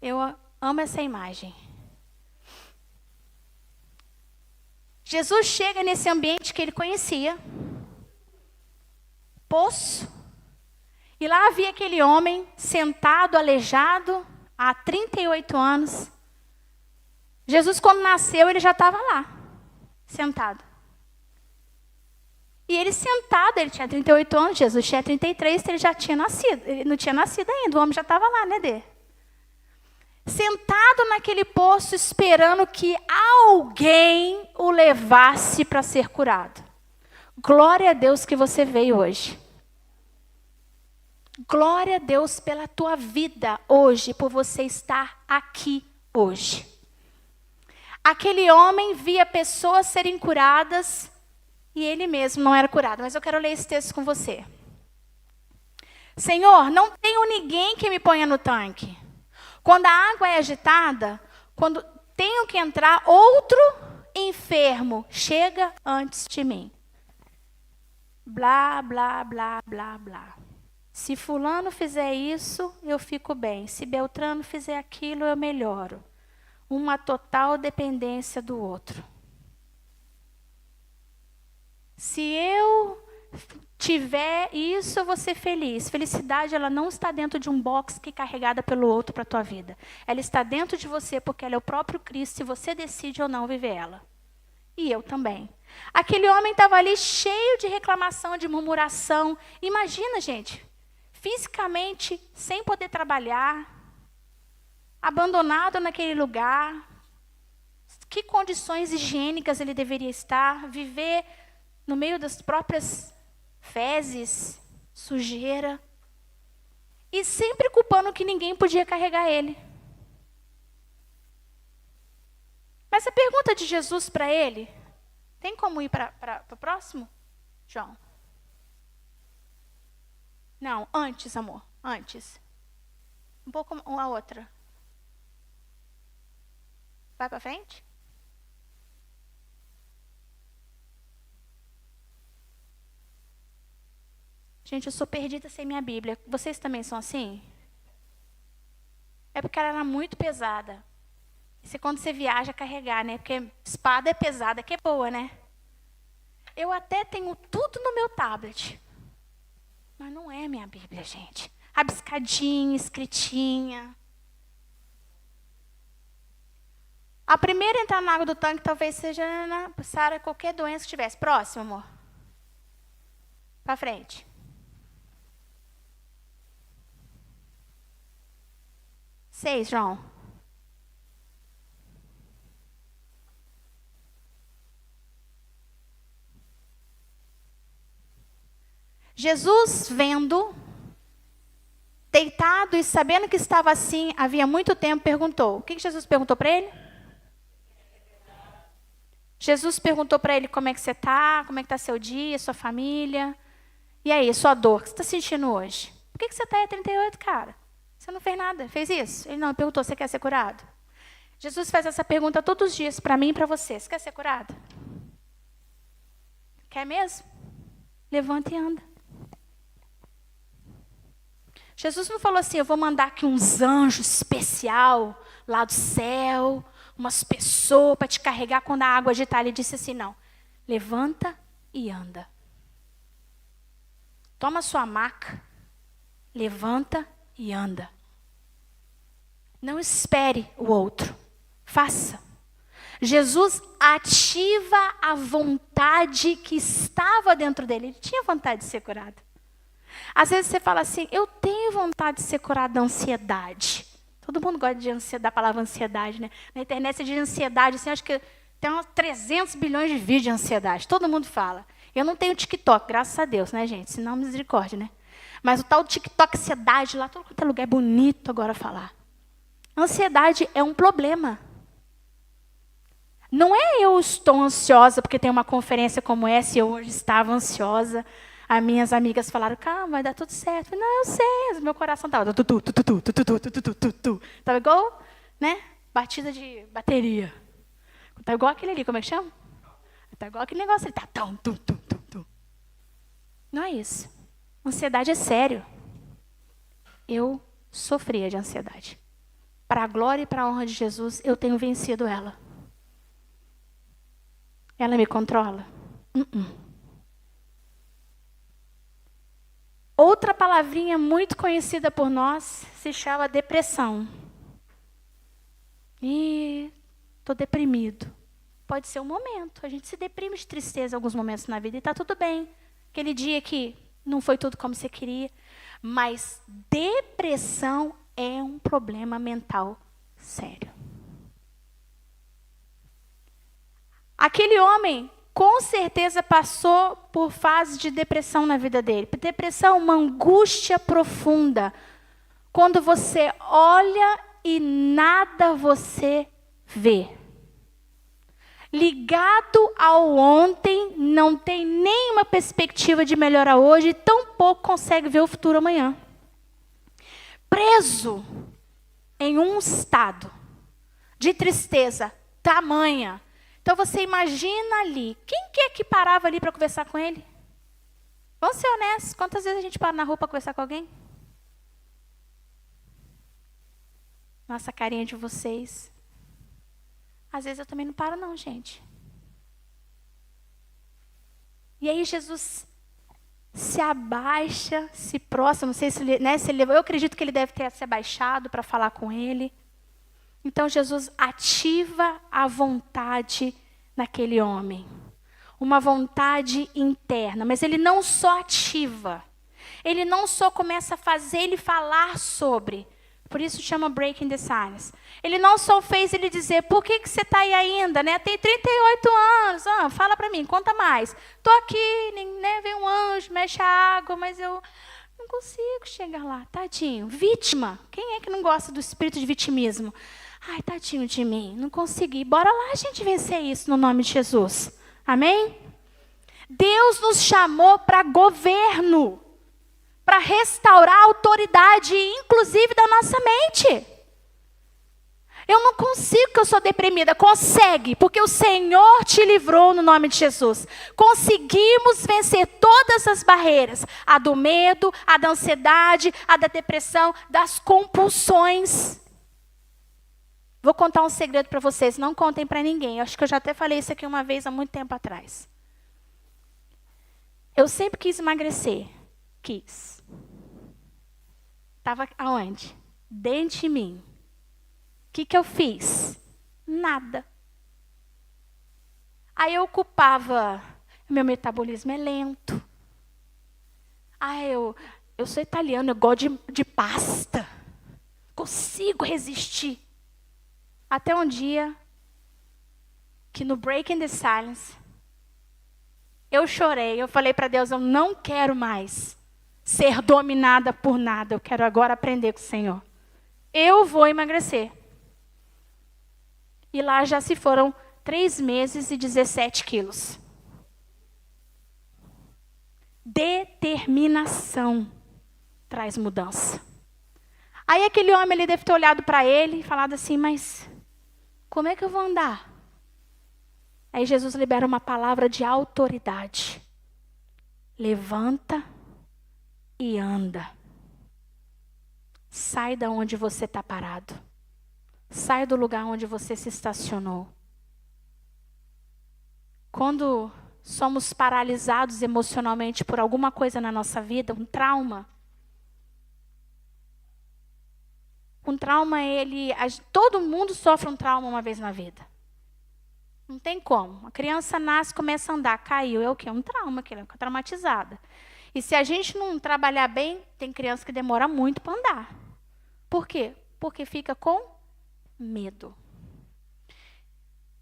Eu amo essa imagem. Jesus chega nesse ambiente que ele conhecia, poço, e lá havia aquele homem sentado, aleijado, há 38 anos. Jesus, quando nasceu, ele já estava lá, sentado. E ele sentado, ele tinha 38 anos, Jesus tinha 33, ele já tinha nascido. Ele não tinha nascido ainda, o homem já estava lá, né, Dê? Sentado naquele poço, esperando que alguém o levasse para ser curado. Glória a Deus que você veio hoje. Glória a Deus pela tua vida hoje, por você estar aqui hoje. Aquele homem via pessoas serem curadas e ele mesmo não era curado. Mas eu quero ler esse texto com você. Senhor, não tenho ninguém que me ponha no tanque. Quando a água é agitada, quando tenho que entrar, outro enfermo chega antes de mim. Blá, blá, blá, blá, blá. Se fulano fizer isso, eu fico bem. Se Beltrano fizer aquilo, eu melhoro. Uma total dependência do outro. Se eu tiver isso, eu vou ser feliz. Felicidade, ela não está dentro de um box que é carregada pelo outro para a tua vida. Ela está dentro de você porque ela é o próprio Cristo, se você decide ou não viver ela. E eu também. Aquele homem estava ali cheio de reclamação, de murmuração. Imagina, gente, fisicamente, sem poder trabalhar, abandonado naquele lugar. Que condições higiênicas ele deveria estar? Viver no meio das próprias fezes, sujeira. E sempre culpando que ninguém podia carregar ele. Mas a pergunta de Jesus para ele, tem como ir para o próximo, João? Não, antes, amor, antes. Um pouco a outra. Vai para frente? Gente, eu sou perdida sem minha Bíblia. Vocês também são assim? É porque ela era muito pesada. Isso é quando você viaja carregar, né? Porque espada é pesada, que é boa, né? Eu até tenho tudo no meu tablet. Mas não é minha Bíblia, gente. Rabiscadinha, escritinha. A primeira a entrar na água do tanque talvez seja Sara, qualquer doença que tivesse. Próximo, amor. Para frente. 6, João. Jesus, vendo, deitado e sabendo que estava assim havia muito tempo, perguntou. O que Jesus perguntou para ele? Jesus perguntou para ele como é que você está, como é que está seu dia, sua família. E aí, sua dor, o que você está sentindo hoje? Por que você está aí 38, cara? Você não fez nada, fez isso? Ele não, perguntou, você quer ser curado? Jesus faz essa pergunta todos os dias para mim e para você. Você quer ser curado? Quer mesmo? Levanta e anda. Jesus não falou assim, eu vou mandar aqui uns anjos especial lá do céu, umas pessoas para te carregar quando a água agitar. Ele disse assim, não. Levanta e anda. Toma sua maca, levanta e anda. Não espere o outro. Faça. Jesus ativa a vontade que estava dentro dele. Ele tinha vontade de ser curado. Às vezes você fala assim, eu tenho vontade de ser curado da ansiedade. Todo mundo gosta de da palavra ansiedade, né? Na internet você diz ansiedade, assim, acho que tem uns 300 bilhões de vídeos de ansiedade. Todo mundo fala. Eu não tenho TikTok, graças a Deus, né, gente? Senão, misericórdia, né? Mas o tal TikTok, ansiedade, lá, todo quanto é lugar é bonito agora falar. Ansiedade é um problema. Não é eu estou ansiosa porque tem uma conferência como essa e eu hoje estava ansiosa. As minhas amigas falaram, calma, vai dar tudo certo. Eu falei, não, eu sei, meu coração estava estava igual, né, batida de bateria. Está igual aquele ali, como é que chama? Está igual aquele negócio ali, tá, tum. Não é isso. Ansiedade é sério. Eu sofria de ansiedade. Para a glória e para a honra de Jesus, eu tenho vencido ela. Ela me controla? Outra palavrinha muito conhecida por nós se chama depressão. E estou deprimido. Pode ser um momento. A gente se deprime de tristeza em alguns momentos na vida e está tudo bem. Aquele dia que não foi tudo como você queria. Mas depressão é um problema mental sério. Aquele homem, com certeza, passou por fases de depressão na vida dele. Depressão é uma angústia profunda. Quando você olha e nada você vê. Ligado ao ontem, não tem nenhuma perspectiva de melhorar hoje, e tampouco consegue ver o futuro amanhã. Preso em um estado de tristeza tamanha. Então você imagina ali, quem que é que parava ali para conversar com ele? Vamos ser honestos, quantas vezes a gente para na rua para conversar com alguém? Nossa, carinha de vocês. Às vezes eu também não paro não, gente. E aí Jesus se abaixa, se prostra, não sei se ele, se ele, eu acredito que ele deve ter se abaixado para falar com ele. Então Jesus ativa a vontade naquele homem. Uma vontade interna, mas ele não só ativa. Ele não só começa a fazer ele falar sobre. Por isso chama Breaking the Silence. Ele não só fez ele dizer, por que você está aí ainda? Né? Tem 38 anos, fala para mim, conta mais. Estou aqui, né? Vem um anjo, mexe a água, mas eu não consigo chegar lá. Tadinho, vítima. Quem é que não gosta do espírito de vitimismo? Ai, tadinho de mim, não consegui. Bora lá a gente vencer isso no nome de Jesus. Amém? Deus nos chamou para governo. Para restaurar a autoridade, inclusive da nossa mente. Eu não consigo, porque eu sou deprimida. Consegue, porque o Senhor te livrou no nome de Jesus. Conseguimos vencer todas as barreiras. A do medo, a da ansiedade, a da depressão, das compulsões. Vou contar um segredo para vocês, não contem para ninguém. Eu acho que eu já até falei isso aqui uma vez, há muito tempo atrás. Eu sempre quis emagrecer. Quis. Estava aonde? Dentro de mim. O que eu fiz? Nada. Aí eu culpava, meu metabolismo é lento. Eu sou italiano, eu gosto de pasta. Consigo resistir. Até um dia, que no Breaking the Silence, eu chorei, eu falei para Deus, eu não quero mais ser dominada por nada, eu quero agora aprender com o Senhor. Eu vou emagrecer. E lá já se foram 3 meses e 17 quilos. Determinação traz mudança. Aí aquele homem ali deve ter olhado para ele e falado assim, mas como é que eu vou andar? Aí Jesus libera uma palavra de autoridade. Levanta e anda. Sai da onde você está parado. Sai do lugar onde você se estacionou. Quando somos paralisados emocionalmente por alguma coisa na nossa vida, um trauma. Um trauma, todo mundo sofre um trauma uma vez na vida. Não tem como. A criança nasce, começa a andar, caiu. É o quê? Um trauma, que ela fica traumatizada. E se a gente não trabalhar bem, tem criança que demora muito para andar. Por quê? Porque fica com medo.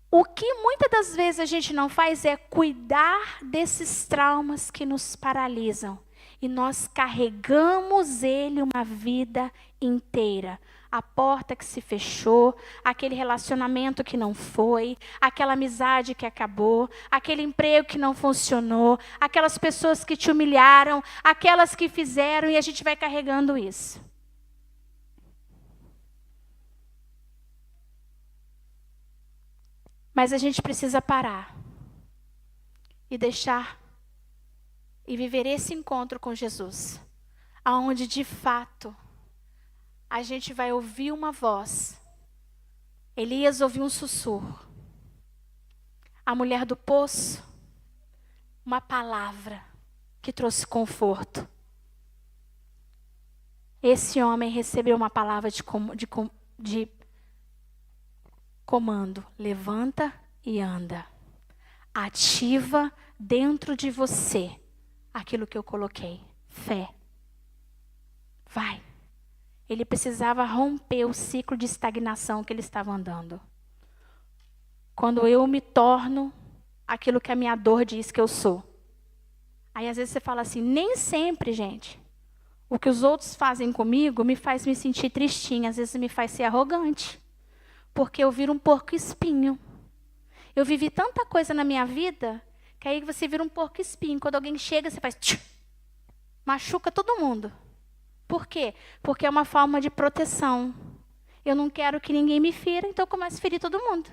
O que muitas das vezes a gente não faz é cuidar desses traumas que nos paralisam. E nós carregamos ele uma vida inteira. A porta que se fechou, aquele relacionamento que não foi, aquela amizade que acabou, aquele emprego que não funcionou, aquelas pessoas que te humilharam, aquelas que fizeram, e a gente vai carregando isso. Mas a gente precisa parar e deixar e viver esse encontro com Jesus, aonde de fato a gente vai ouvir uma voz. Elias ouviu um sussurro. A mulher do poço, uma palavra que trouxe conforto. Esse homem recebeu uma palavra de comando. Levanta e anda. Ativa dentro de você aquilo que eu coloquei. Fé. Vai. Ele precisava romper o ciclo de estagnação que ele estava andando. Quando eu me torno aquilo que a minha dor diz que eu sou. Aí às vezes você fala assim, nem sempre, gente, o que os outros fazem comigo me faz me sentir tristinha, às vezes me faz ser arrogante. Porque eu viro um porco espinho. Eu vivi tanta coisa na minha vida, que aí você vira um porco espinho. Quando alguém chega, você faz... Tchiu, machuca todo mundo. Por quê? Porque é uma forma de proteção. Eu não quero que ninguém me fira, então eu começo a ferir todo mundo.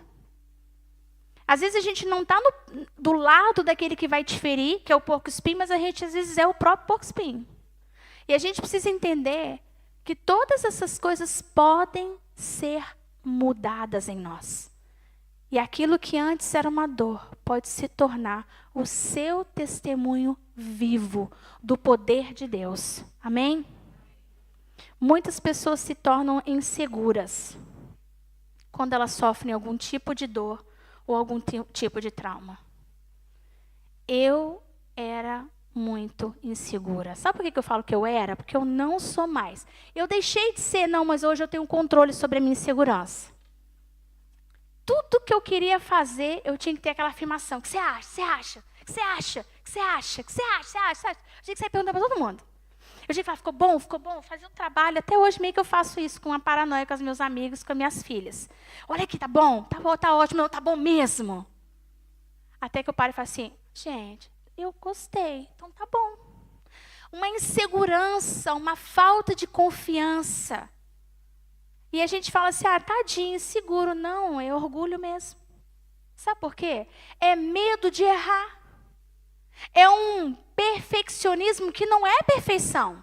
Às vezes a gente não está do lado daquele que vai te ferir, que é o porco espinho, mas a gente às vezes é o próprio porco espinho. E a gente precisa entender que todas essas coisas podem ser mudadas em nós. E aquilo que antes era uma dor pode se tornar o seu testemunho vivo do poder de Deus. Amém? Muitas pessoas se tornam inseguras quando elas sofrem algum tipo de dor ou algum tipo de trauma. Eu era muito insegura. Sabe por que eu falo que eu era? Porque eu não sou mais. Eu deixei de ser, não, mas hoje eu tenho controle sobre a minha insegurança. Tudo que eu queria fazer, eu tinha que ter aquela afirmação. O que você acha? Você acha? O que você acha? O que você acha? O que você acha? Você acha? Eu tinha que sair perguntando para todo mundo. Eu tinha que falar, ficou bom? Ficou bom? Fazer o trabalho. Até hoje meio que eu faço isso com uma paranoia com os meus amigos, com as minhas filhas. Olha aqui, tá bom? Tá bom, tá ótimo. Não, tá bom mesmo. Até que eu paro e falo assim, gente, eu gostei, então tá bom. Uma insegurança, uma falta de confiança. E a gente fala assim, tadinho, inseguro. Não, é orgulho mesmo. Sabe por quê? É medo de errar. É um perfeccionismo que não é perfeição.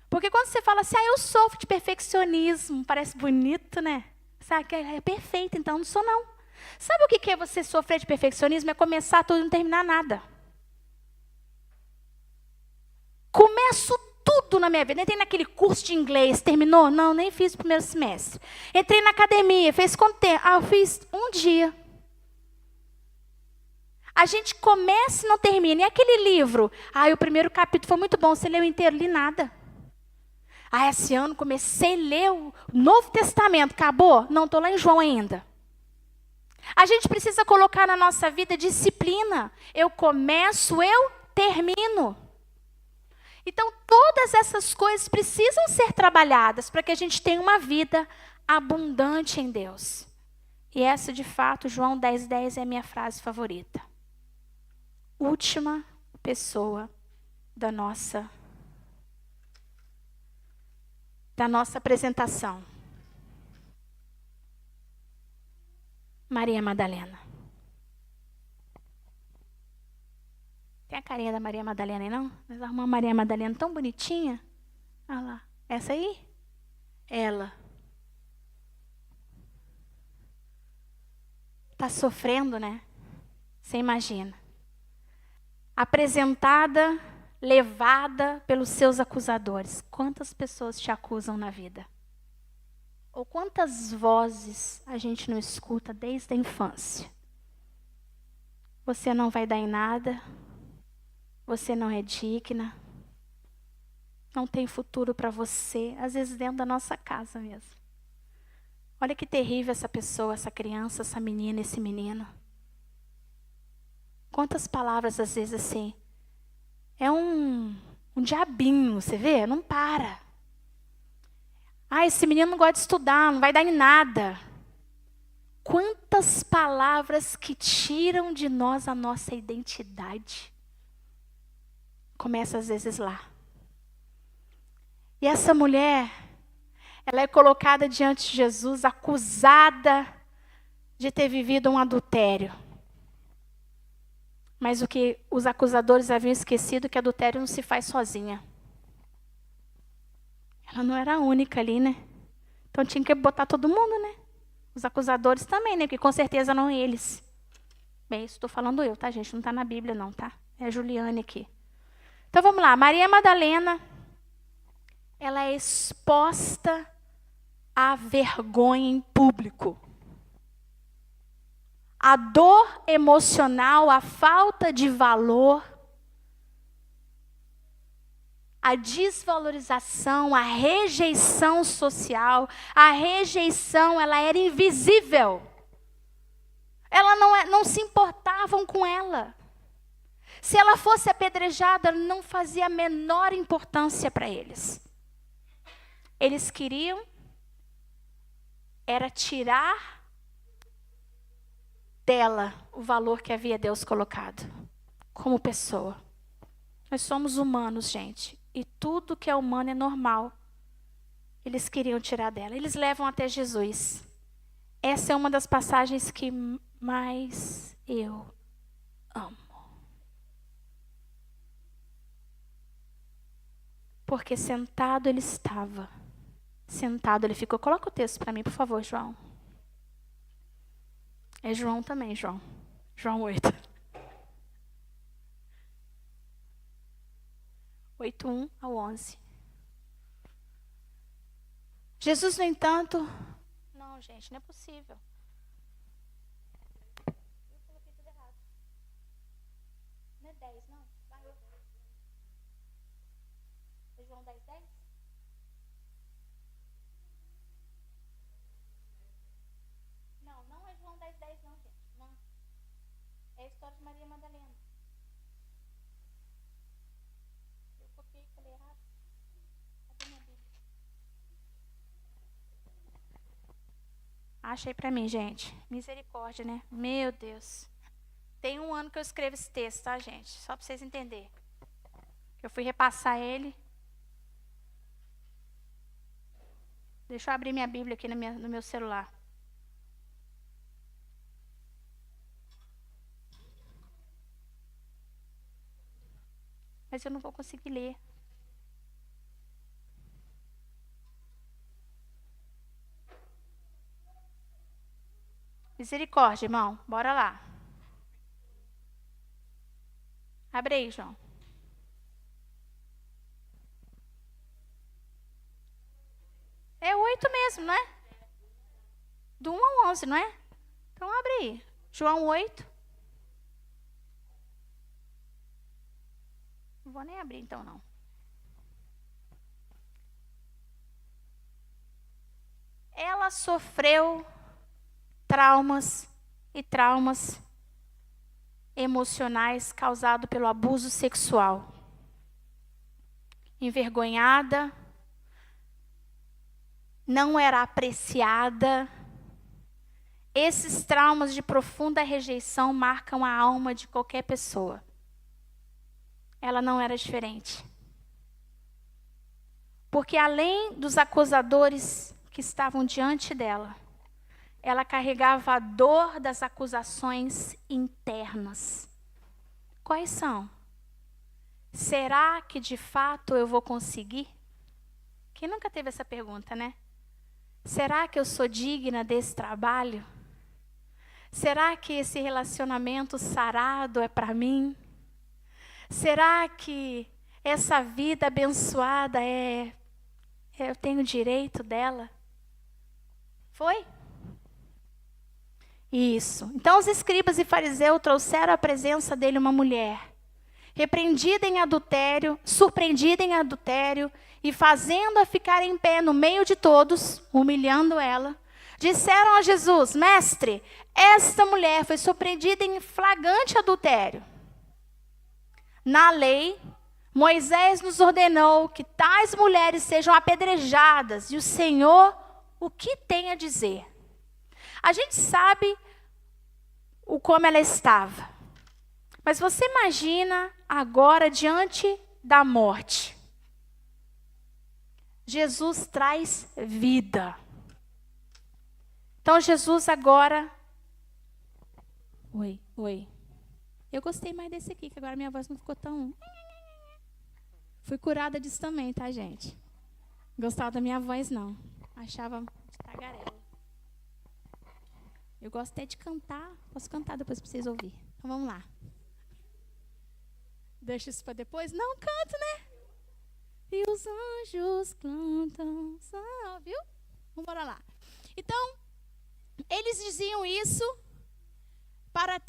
Porque quando você fala assim, eu sofro de perfeccionismo, parece bonito, né? Sabe que é perfeito, então não sou não. Sabe o que é você sofrer de perfeccionismo? É começar tudo e não terminar nada. Começo tudo na minha vida. Entrei naquele curso de inglês, terminou? Não, nem fiz o primeiro semestre. Entrei na academia, fez quanto tempo? Eu fiz um dia. A gente começa e não termina. E aquele livro? O primeiro capítulo foi muito bom. Você leu inteiro? Li nada. Esse ano comecei a ler o Novo Testamento. Acabou? Não, estou lá em João ainda. A gente precisa colocar na nossa vida disciplina. Eu começo, eu termino. Então, todas essas coisas precisam ser trabalhadas para que a gente tenha uma vida abundante em Deus. E essa, de fato, João 10:10 é a minha frase favorita. Última pessoa da nossa apresentação. Maria Madalena. Tem a carinha da Maria Madalena aí, não? Nós arrumamos a Maria Madalena tão bonitinha. Olha lá. Essa aí? Ela. Está sofrendo, né? Você imagina. Apresentada, levada pelos seus acusadores. Quantas pessoas te acusam na vida? Ou quantas vozes a gente não escuta desde a infância? Você não vai dar em nada. Você não é digna. Não tem futuro para você. Às vezes dentro da nossa casa mesmo. Olha que terrível essa pessoa, essa criança, essa menina, esse menino. Quantas palavras às vezes assim. É um diabinho, você vê? Não para. Esse menino não gosta de estudar, não vai dar em nada. Quantas palavras que tiram de nós a nossa identidade. Começa às vezes lá. E essa mulher, ela é colocada diante de Jesus, acusada de ter vivido um adultério. Mas o que os acusadores haviam esquecido, que adultério não se faz sozinha. Ela não era a única ali, né? Então tinha que botar todo mundo, né? Os acusadores também, né? Porque com certeza não eles. Bem, isso estou falando eu, tá, gente? Não está na Bíblia, não, tá? É a Juliane aqui. Então vamos lá. Maria Madalena, ela é exposta à vergonha em público. A dor emocional, a falta de valor, a desvalorização, a rejeição social, a rejeição, ela era invisível. Ela não se importavam com ela. Se ela fosse apedrejada, não fazia a menor importância para eles. Eles queriam era tirar dela o valor que havia Deus colocado como pessoa. Nós somos humanos, gente, e tudo que é humano é normal. Eles queriam tirar dela. Eles levam até Jesus. Essa é uma das passagens que mais eu amo. Porque sentado ele estava. Sentado ele ficou. Coloca o texto para mim, por favor, João. É João também, João. João 8. 8:1 ao 11. Jesus, no entanto... Não, gente, não é possível. Eu coloquei tudo errado. Não é 10, não? Vai. É João 10:10? Não, não é João 10:10, não, gente. Não. É a história de Maria Madalena. Eu copiei e falei errado. Cadê minha Bíblia? Achei pra mim, gente. Misericórdia, né? Meu Deus. Tem 1 ano que eu escrevo esse texto, tá, gente? Só pra vocês entenderem. Eu fui repassar ele. Deixa eu abrir minha Bíblia aqui no meu celular. Mas eu não vou conseguir ler. Misericórdia, irmão. Bora lá. Abre aí, João. É 8 mesmo, não é? Do 1 ao 11, não é? Então abre aí. João 8. Não vou nem abrir então, não. Ela sofreu traumas emocionais causados pelo abuso sexual. Envergonhada, não era apreciada. Esses traumas de profunda rejeição marcam a alma de qualquer pessoa. Ela não era diferente. Porque além dos acusadores que estavam diante dela, ela carregava a dor das acusações internas. Quais são? Será que de fato eu vou conseguir? Quem nunca teve essa pergunta, né? Será que eu sou digna desse trabalho? Será que esse relacionamento sarado é para mim? Será que essa vida abençoada eu tenho direito dela? Foi? Isso. Então os escribas e fariseus trouxeram à presença dele uma mulher, repreendida em adultério, surpreendida em adultério, e fazendo-a ficar em pé no meio de todos, humilhando ela, disseram a Jesus: Mestre, esta mulher foi surpreendida em flagrante adultério. Na lei, Moisés nos ordenou que tais mulheres sejam apedrejadas, e o Senhor o que tem a dizer? A gente sabe como ela estava. Mas você imagina agora diante da morte. Jesus traz vida. Então Jesus agora... Oi. Eu gostei mais desse aqui, que agora minha voz não ficou tão... Fui curada disso também, tá, gente? Gostava da minha voz, não. Achava de tagarela. Eu gosto até de cantar. Posso cantar depois para vocês ouvirem. Então, vamos lá. Deixa isso para depois? Não, canto, né? E os anjos cantam, viu? Vamos embora lá. Então, eles diziam isso para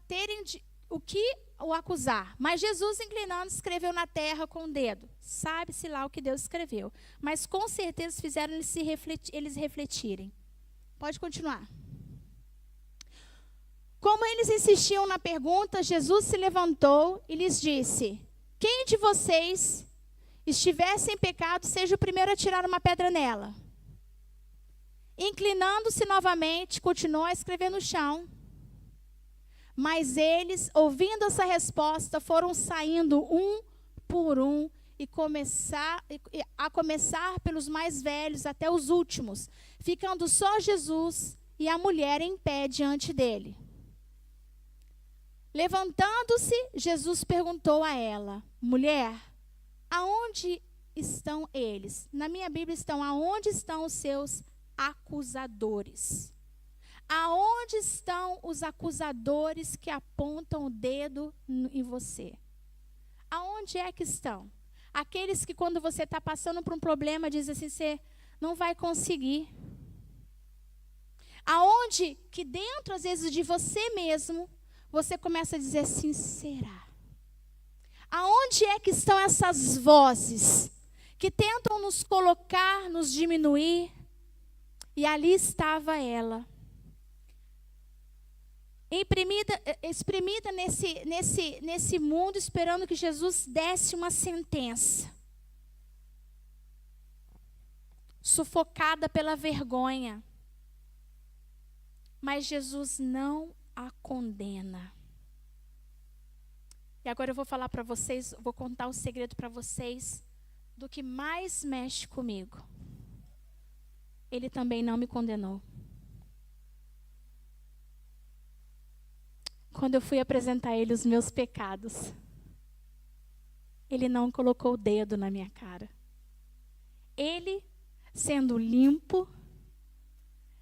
terem o que o acusar. Mas Jesus, inclinando, escreveu na terra com o dedo. Sabe-se lá o que Deus escreveu. Mas com certeza fizeram eles refletirem. Pode continuar. Como eles insistiam na pergunta, Jesus se levantou e lhes disse: quem de vocês estivesse em pecado, seja o primeiro a tirar uma pedra nela. Inclinando-se novamente, continuou a escrever no chão. Mas eles, ouvindo essa resposta, foram saindo um por um a começar pelos mais velhos até os últimos, ficando só Jesus e a mulher em pé diante dele. Levantando-se, Jesus perguntou a ela: mulher, aonde estão eles? Na minha Bíblia estão: aonde estão os seus acusadores? Aonde estão os acusadores que apontam o dedo em você? Aonde é que estão? Aqueles que quando você está passando por um problema dizem assim: você não vai conseguir. Aonde que dentro às vezes de você mesmo você começa a dizer assim: será? Aonde é que estão essas vozes que tentam nos colocar, nos diminuir? E ali estava ela, espremida nesse mundo, esperando que Jesus desse uma sentença. Sufocada pela vergonha. Mas Jesus não a condena. E agora eu vou falar para vocês, vou contar o segredo para vocês do que mais mexe comigo. Ele também não me condenou. Quando eu fui apresentar a ele os meus pecados, ele não colocou o dedo na minha cara. Ele, sendo limpo,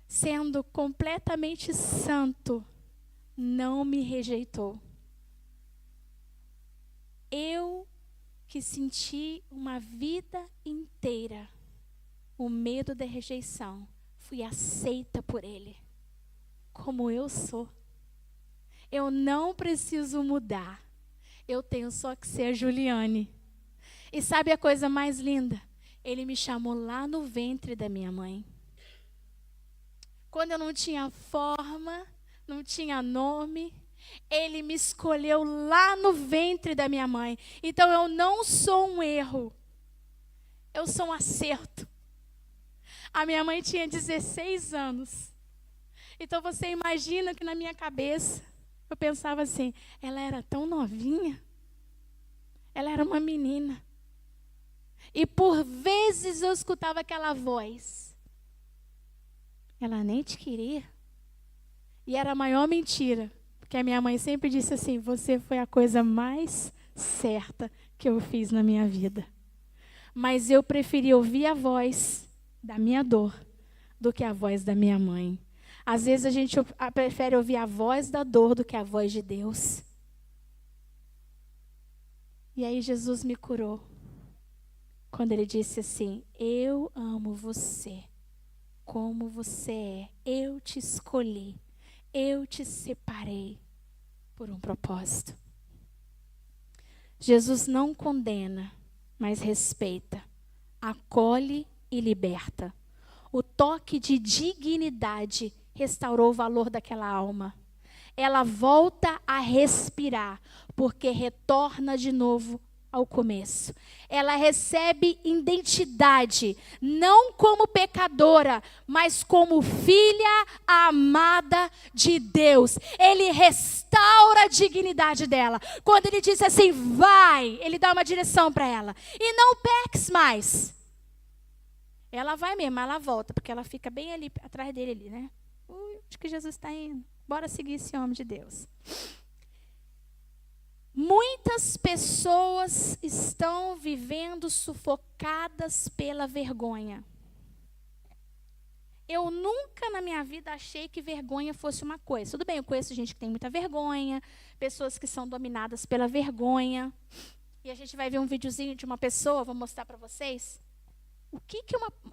sendo completamente santo, não me rejeitou. Eu que senti uma vida inteira o medo da rejeição, fui aceita por ele, como eu sou. Eu não preciso mudar. Eu tenho só que ser a Juliane. E sabe a coisa mais linda? Ele me chamou lá no ventre da minha mãe. Quando eu não tinha forma, não tinha nome, ele me escolheu lá no ventre da minha mãe. Então eu não sou um erro. Eu sou um acerto. A minha mãe tinha 16 anos. Então você imagina que na minha cabeça, eu pensava assim: ela era tão novinha. Ela era uma menina. E por vezes eu escutava aquela voz: ela nem te queria. E era a maior mentira. Porque a minha mãe sempre disse assim: você foi a coisa mais certa que eu fiz na minha vida. Mas eu preferi ouvir a voz da minha dor do que a voz da minha mãe. Às vezes a gente prefere ouvir a voz da dor do que a voz de Deus. E aí Jesus me curou. Quando ele disse assim: eu amo você como você é. Eu te escolhi. Eu te separei por um propósito. Jesus não condena, mas respeita, acolhe e liberta. O toque de dignidade restaurou o valor daquela alma. Ela volta a respirar, porque retorna de novo ao começo. Ela recebe identidade, não como pecadora, mas como filha amada de Deus. Ele restaura a dignidade dela. Quando ele diz assim: vai, ele dá uma direção para ela. E não peques mais. Ela vai mesmo, ela volta, porque ela fica bem ali, atrás dele ali, né? Acho que Jesus está indo. Bora seguir esse homem de Deus. Muitas pessoas estão vivendo sufocadas pela vergonha. Eu nunca na minha vida achei que vergonha fosse uma coisa. Tudo bem, eu conheço gente que tem muita vergonha, pessoas que são dominadas pela vergonha. E a gente vai ver um videozinho de uma pessoa, vou mostrar para vocês. O que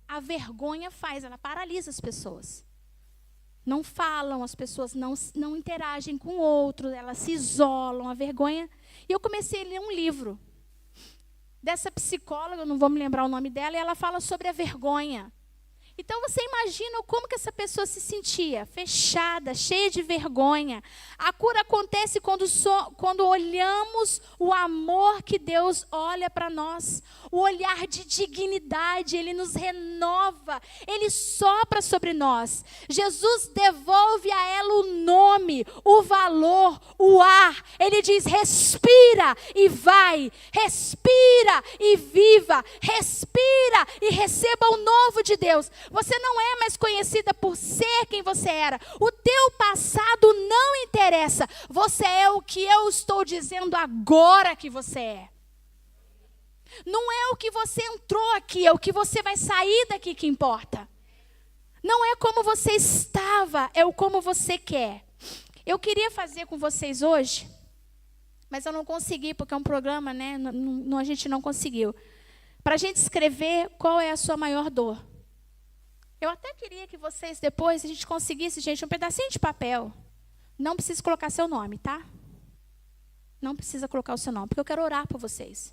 a vergonha faz? Ela paralisa as pessoas. Não falam, as pessoas não interagem com o outro, elas se isolam, a vergonha. E eu comecei a ler um livro dessa psicóloga, eu não vou me lembrar o nome dela, e ela fala sobre a vergonha. Então, você imagina como que essa pessoa se sentia, fechada, cheia de vergonha. A cura acontece quando olhamos o amor que Deus olha para nós. O olhar de dignidade, Ele nos renova, Ele sopra sobre nós. Jesus devolve a ela o nome, o valor, o ar. Ele diz, respira e vai, respira e viva, respira e receba o novo de Deus. Você não é mais conhecida por ser quem você era. O teu passado não interessa. Você é o que eu estou dizendo agora que você é. Não é o que você entrou aqui, é o que você vai sair daqui que importa. Não é como você estava, é o como você quer. Eu queria fazer com vocês hoje, mas eu não consegui, porque é um programa, né? A gente não conseguiu. Para a gente escrever qual é a sua maior dor. Eu até queria que vocês depois, a gente conseguisse, gente, um pedacinho de papel. Não precisa colocar seu nome, tá? Não precisa colocar o seu nome, porque eu quero orar por vocês.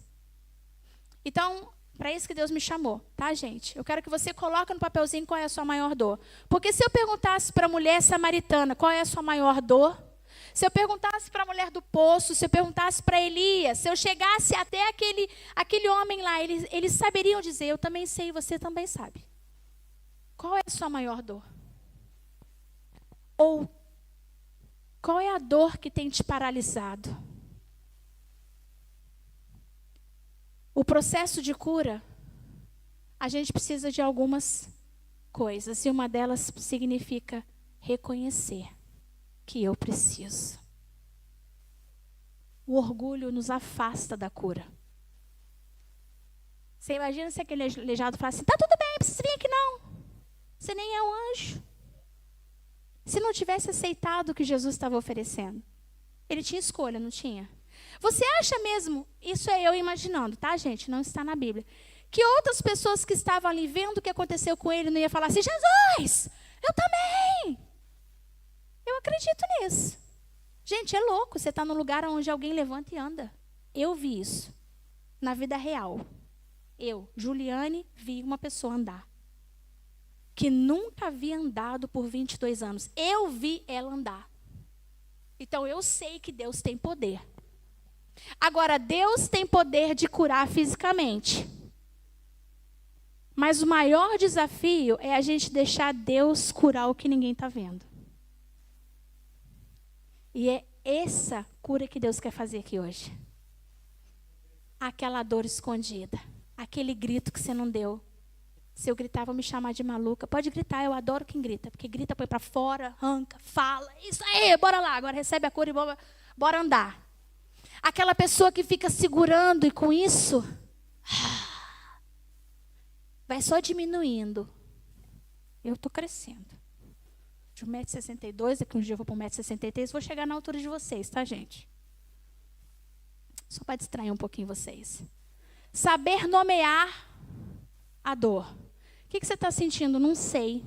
Então, para isso que Deus me chamou, tá, gente? Eu quero que você coloque no papelzinho qual é a sua maior dor. Porque se eu perguntasse para a mulher samaritana qual é a sua maior dor, se eu perguntasse para a mulher do poço, se eu perguntasse para Elias, se eu chegasse até aquele homem lá, eles saberiam dizer, eu também sei, você também sabe. Qual é a sua maior dor? Ou qual é a dor que tem te paralisado? O processo de cura, a gente precisa de algumas coisas. E uma delas significa reconhecer que eu preciso. O orgulho nos afasta da cura. Você imagina se aquele aleijado falasse assim, tá tudo bem, não precisa vir aqui não. Você nem é um anjo. Se não tivesse aceitado o que Jesus estava oferecendo. Ele tinha escolha, não tinha? Você acha mesmo, isso é eu imaginando, tá, gente? Não está na Bíblia. Que outras pessoas que estavam ali vendo o que aconteceu com ele não iam falar assim, Jesus, eu também. Eu acredito nisso. Gente, é louco você estar num lugar onde alguém levanta e anda. Eu vi isso na vida real. Eu, Juliane, vi uma pessoa andar. Que nunca havia andado por 22 anos. Eu vi ela andar. Então, eu sei que Deus tem poder. Agora, Deus tem poder de curar fisicamente. Mas o maior desafio é a gente deixar Deus curar o que ninguém está vendo. E é essa cura que Deus quer fazer aqui hoje. Aquela dor escondida. Aquele grito que você não deu. Se eu gritar, vão me chamar de maluca. Pode gritar, eu adoro quem grita. Porque grita, põe para fora, arranca, fala. Isso aí, bora lá. Agora recebe a cura e bora andar. Aquela pessoa que fica segurando e com isso, vai só diminuindo. Eu estou crescendo. De 1,62 m, daqui um dia eu vou para 1,63 m, vou chegar na altura de vocês, tá, gente? Só para distrair um pouquinho vocês. Saber nomear a dor. O que você está sentindo? Não sei.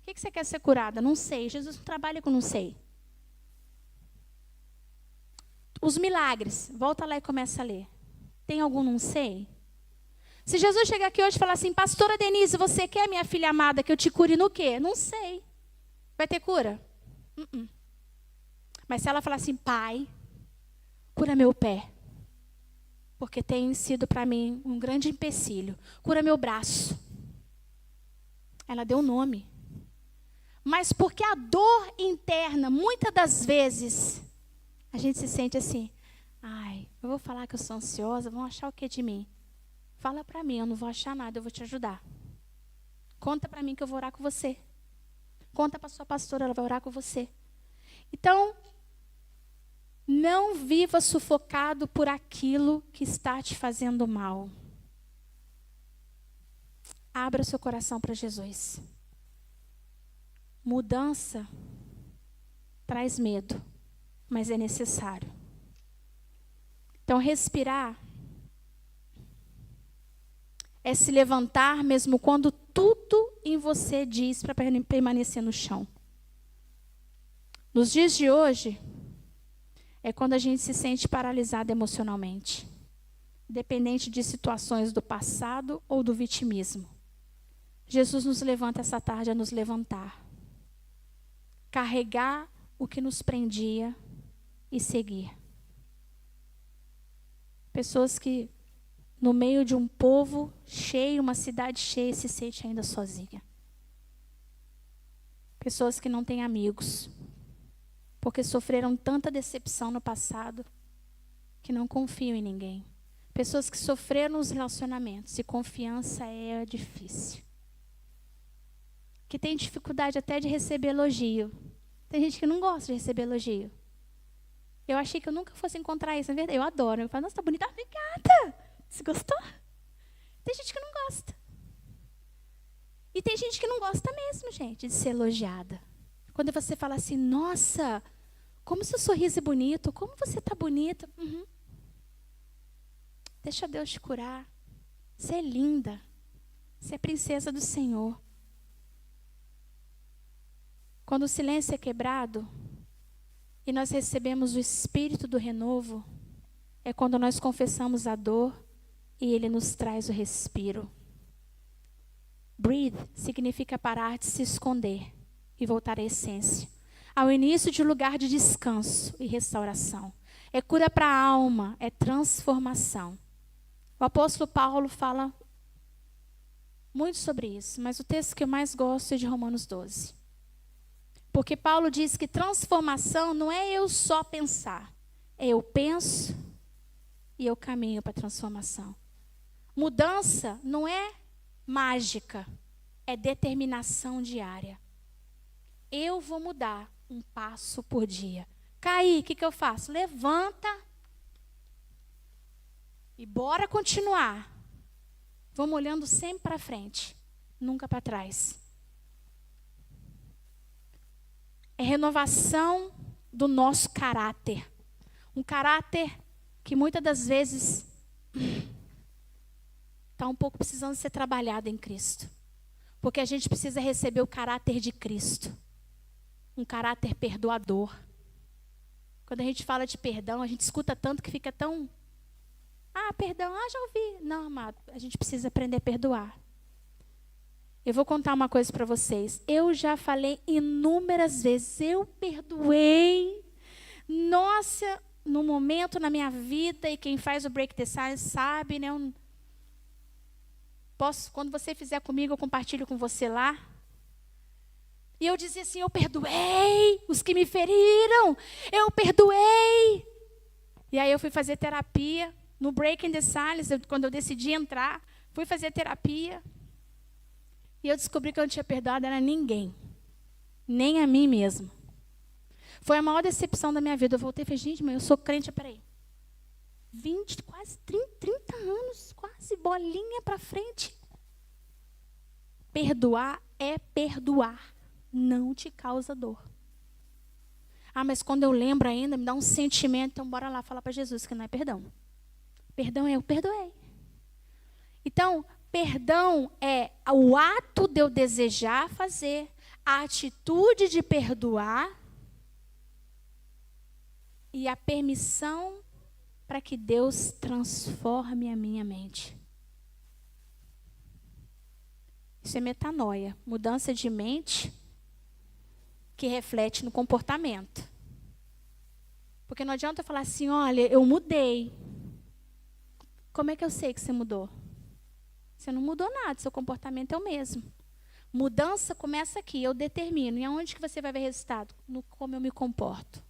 O que você quer ser curada? Não sei. Jesus não trabalha com não sei. Os milagres. Volta lá e começa a ler. Tem algum não sei? Se Jesus chegar aqui hoje e falar assim, pastora Denise, você quer, minha filha amada, que eu te cure no quê? Não sei. Vai ter cura? Mas se ela falar assim, pai, cura meu pé. Porque tem sido para mim um grande empecilho. Cura meu braço. Ela deu nome. Mas porque a dor interna, muitas das vezes, a gente se sente assim, ai, eu vou falar que eu sou ansiosa, vão achar o que de mim? Fala para mim, eu não vou achar nada, eu vou te ajudar. Conta para mim que eu vou orar com você. Conta para sua pastora, ela vai orar com você. Então, Não viva sufocado por aquilo que está te fazendo mal. Abra seu coração para Jesus. Mudança traz medo, mas é necessário. Então, respirar é se levantar mesmo quando tudo em você diz para permanecer no chão. Nos dias de hoje, é quando a gente se sente paralisado emocionalmente, dependente de situações do passado ou do vitimismo. Jesus nos levanta essa tarde a nos levantar, carregar o que nos prendia e seguir. Pessoas que, no meio de um povo cheio, uma cidade cheia, se sente ainda sozinha. Pessoas que não têm amigos, porque sofreram tanta decepção no passado, que não confiam em ninguém. Pessoas que sofreram nos relacionamentos, e confiança é difícil. Que tem dificuldade até de receber elogio. Tem gente que não gosta de receber elogio. Eu achei que eu nunca fosse encontrar isso, na verdade. Eu adoro. Eu falo, nossa, tá bonita. Obrigada. Você gostou? Tem gente que não gosta. E tem gente que não gosta mesmo, gente, de ser elogiada. Quando você fala assim, nossa, como seu sorriso é bonito, como você tá bonita. Deixa Deus te curar. Você é linda. Você é princesa do Senhor. Quando o silêncio é quebrado e nós recebemos o espírito do renovo, é quando nós confessamos a dor e Ele nos traz o respiro. Breathe significa parar de se esconder e voltar à essência, ao início de um lugar de descanso e restauração. É cura para a alma, é transformação. O apóstolo Paulo fala muito sobre isso, mas o texto que eu mais gosto é de Romanos 12. Porque Paulo diz que transformação não é eu só pensar, é eu penso e eu caminho para a transformação. Mudança não é mágica, é determinação diária. Eu vou mudar um passo por dia. Caí, o que eu faço? Levanta e bora continuar. Vamos olhando sempre para frente, nunca para trás. É renovação do nosso caráter. Um caráter que muitas das vezes está um pouco precisando ser trabalhado em Cristo. Porque a gente precisa receber o caráter de Cristo. Um caráter perdoador. Quando a gente fala de perdão, a gente escuta tanto que fica tão... perdão, já ouvi. Não, amado, a gente precisa aprender a perdoar. Eu vou contar uma coisa para vocês. Eu já falei inúmeras vezes, eu perdoei. Nossa, no momento na minha vida, e quem faz o Break the Silence sabe, né? Quando você fizer comigo, eu compartilho com você lá. E eu dizia assim, eu perdoei os que me feriram. Eu perdoei. E aí eu fui fazer terapia. No Breaking the Silence, quando eu decidi entrar, fui fazer terapia. E eu descobri que eu não tinha perdoado a ninguém. Nem a mim mesmo. Foi a maior decepção da minha vida. Eu voltei e falei, gente, mas eu sou crente, peraí. 20, quase 30 anos, quase bolinha para frente. Perdoar é perdoar. Não te causa dor. Mas quando eu lembro ainda, me dá um sentimento. Então, bora lá falar para Jesus que não é perdão. Perdão é eu perdoei. Então, perdão é o ato de eu desejar fazer, a atitude de perdoar e a permissão para que Deus transforme a minha mente. Isso é metanoia, mudança de mente que reflete no comportamento. Porque não adianta eu falar assim, olha, eu mudei. Como é que eu sei que você mudou? Você não mudou nada, seu comportamento é o mesmo. Mudança começa aqui, eu determino. E aonde que você vai ver resultado? No como eu me comporto.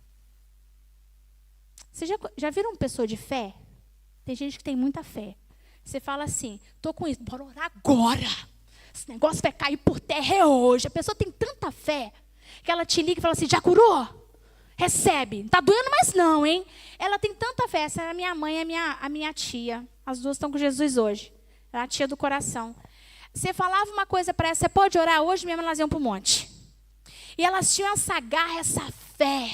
Vocês já viram uma pessoa de fé? Tem gente que tem muita fé. Você fala assim, estou com isso, bora orar agora. Esse negócio vai cair por terra hoje. A pessoa tem tanta fé que ela te liga e fala assim, já curou? Recebe. Não está doendo mais não, hein? Ela tem tanta fé. Essa era a minha mãe e a minha tia. As duas estão com Jesus hoje. Ela é a tia do coração. Você falava uma coisa para ela, você pode orar? Hoje mesmo elas iam para o monte. E elas tinham essa garra, essa fé.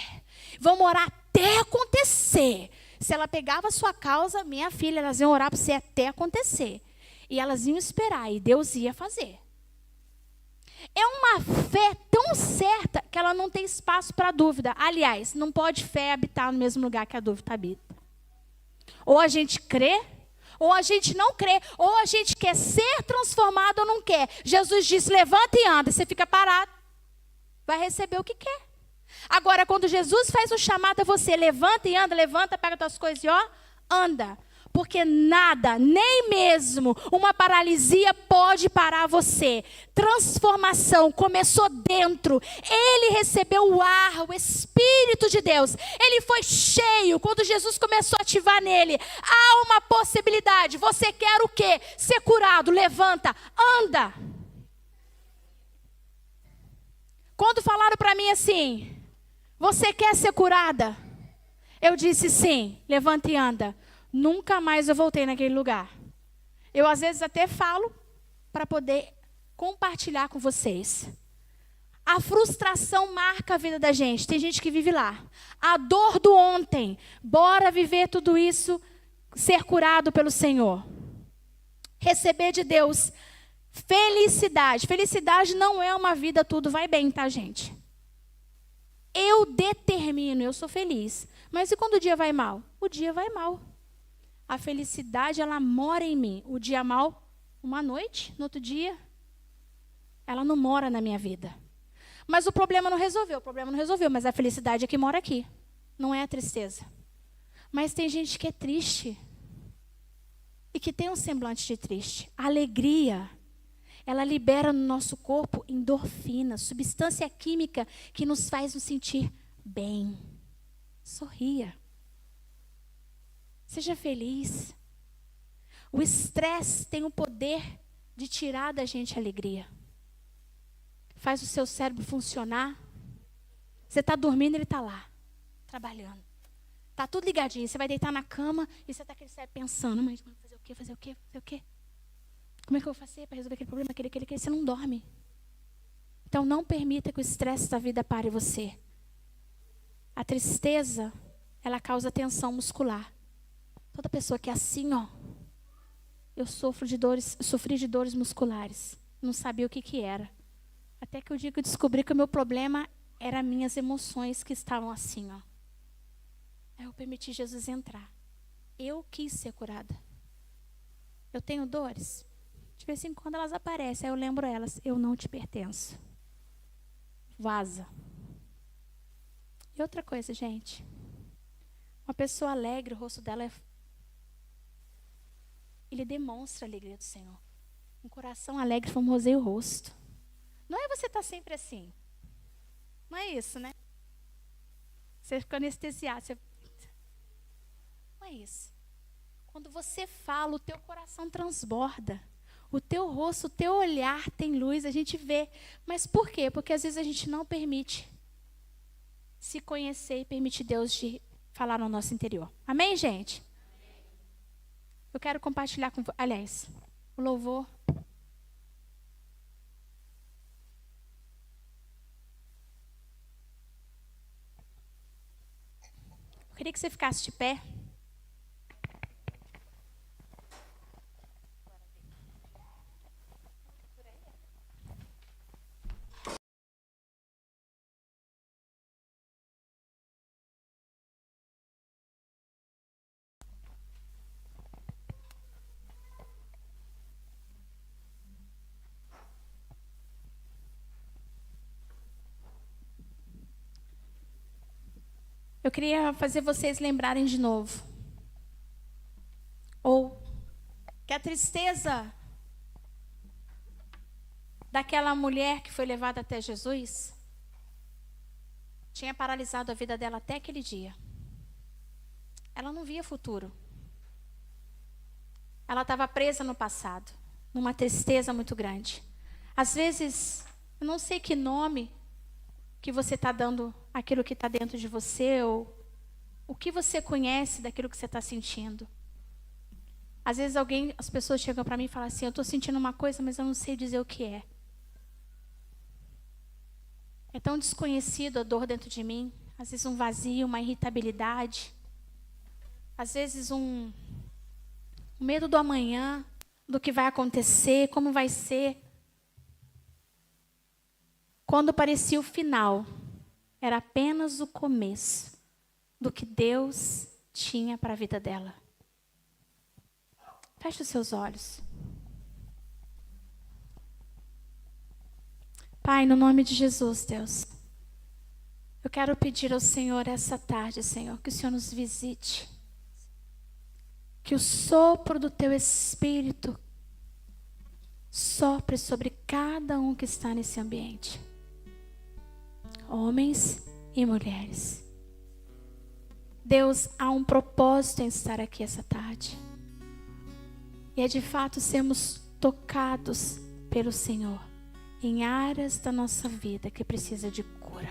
Vamos orar até acontecer. Se ela pegava a sua causa, minha filha, elas iam orar para você até acontecer. E elas iam esperar, e Deus ia fazer. É uma fé tão certa que ela não tem espaço para dúvida. Aliás, não pode fé habitar no mesmo lugar que a dúvida habita. Ou a gente crê, ou a gente não crê. Ou a gente quer ser transformado ou não quer. Jesus disse, levanta e anda. Você fica parado. Vai receber o que quer. Agora, quando Jesus faz um chamado a você, levanta e anda, levanta, pega tuas coisas e ó, anda. Porque nada, nem mesmo uma paralisia pode parar você. Transformação começou dentro. Ele recebeu o ar, o Espírito de Deus. Ele foi cheio. Quando Jesus começou a ativar nele, há uma possibilidade. Você quer o quê? Ser curado. Levanta, anda. Quando falaram para mim assim, você quer ser curada? Eu disse sim, levanta e anda. Nunca mais eu voltei naquele lugar. Eu às vezes até falo para poder compartilhar com vocês. A frustração marca a vida da gente. Tem gente que vive lá. A dor do ontem. Bora viver tudo isso, ser curado pelo Senhor. Receber de Deus felicidade. Felicidade não é uma vida tudo vai bem, tá, gente? Eu determino, eu sou feliz. Mas e quando o dia vai mal? O dia vai mal. A felicidade, ela mora em mim. O dia mal, uma noite, no outro dia, ela não mora na minha vida. Mas o problema não resolveu. O problema não resolveu, mas a felicidade é que mora aqui. Não é a tristeza. Mas tem gente que é triste. E que tem um semblante de triste. A alegria, ela libera no nosso corpo endorfina, substância química que nos faz nos sentir bem. Sorria. Seja feliz. O estresse tem o poder de tirar da gente a alegria. Faz o seu cérebro funcionar. Você está dormindo, ele está lá, trabalhando. Está tudo ligadinho. Você vai deitar na cama e você está aquele cérebro pensando, mas fazer o quê, fazer o quê, fazer o quê? Como é que eu vou fazer para resolver aquele problema, aquele? Você não dorme. Então não permita que o estresse da vida pare você. A tristeza, ela causa tensão muscular. Toda pessoa que é assim, ó, eu sofri de dores musculares. Não sabia o que era. Até que o dia que eu descobri que o meu problema eram minhas emoções que estavam assim, ó. Aí eu permiti Jesus entrar. Eu quis ser curada. Eu tenho dores. De vez em quando elas aparecem, aí eu lembro elas. Eu não te pertenço. Vaza. E outra coisa, gente. Uma pessoa alegre, o rosto dela ele demonstra a alegria do Senhor. Um coração alegre formoseia o rosto. Não é você estar sempre assim. Não é isso, né? Você fica anestesiado. Não é isso. Quando você fala, o teu coração transborda. O teu rosto, o teu olhar tem luz, a gente vê. Mas por quê? Porque às vezes a gente não permite se conhecer e permite Deus de falar no nosso interior. Amém, gente? Eu quero compartilhar com vocês. Aliás, o louvor. Eu queria que você ficasse de pé. Eu queria fazer vocês lembrarem de novo. Ou que a tristeza daquela mulher que foi levada até Jesus tinha paralisado a vida dela até aquele dia. Ela não via futuro. Ela estava presa no passado, numa tristeza muito grande. Às vezes, eu não sei que nome que você está dando aquilo que está dentro de você, ou o que você conhece daquilo que você está sentindo. Às vezes as pessoas chegam para mim e falam assim, eu estou sentindo uma coisa, mas eu não sei dizer o que é. É tão desconhecido a dor dentro de mim. Às vezes um vazio, uma irritabilidade. Às vezes um medo do amanhã, do que vai acontecer, como vai ser. Quando parecia o final, era apenas o começo do que Deus tinha para a vida dela. Feche os seus olhos. Pai, no nome de Jesus, Deus, eu quero pedir ao Senhor essa tarde, Senhor, que o Senhor nos visite. Que o sopro do Teu Espírito sopre sobre cada um que está nesse ambiente. Homens e mulheres. Deus, há um propósito em estar aqui essa tarde. E é de fato sermos tocados pelo Senhor em áreas da nossa vida que precisa de cura.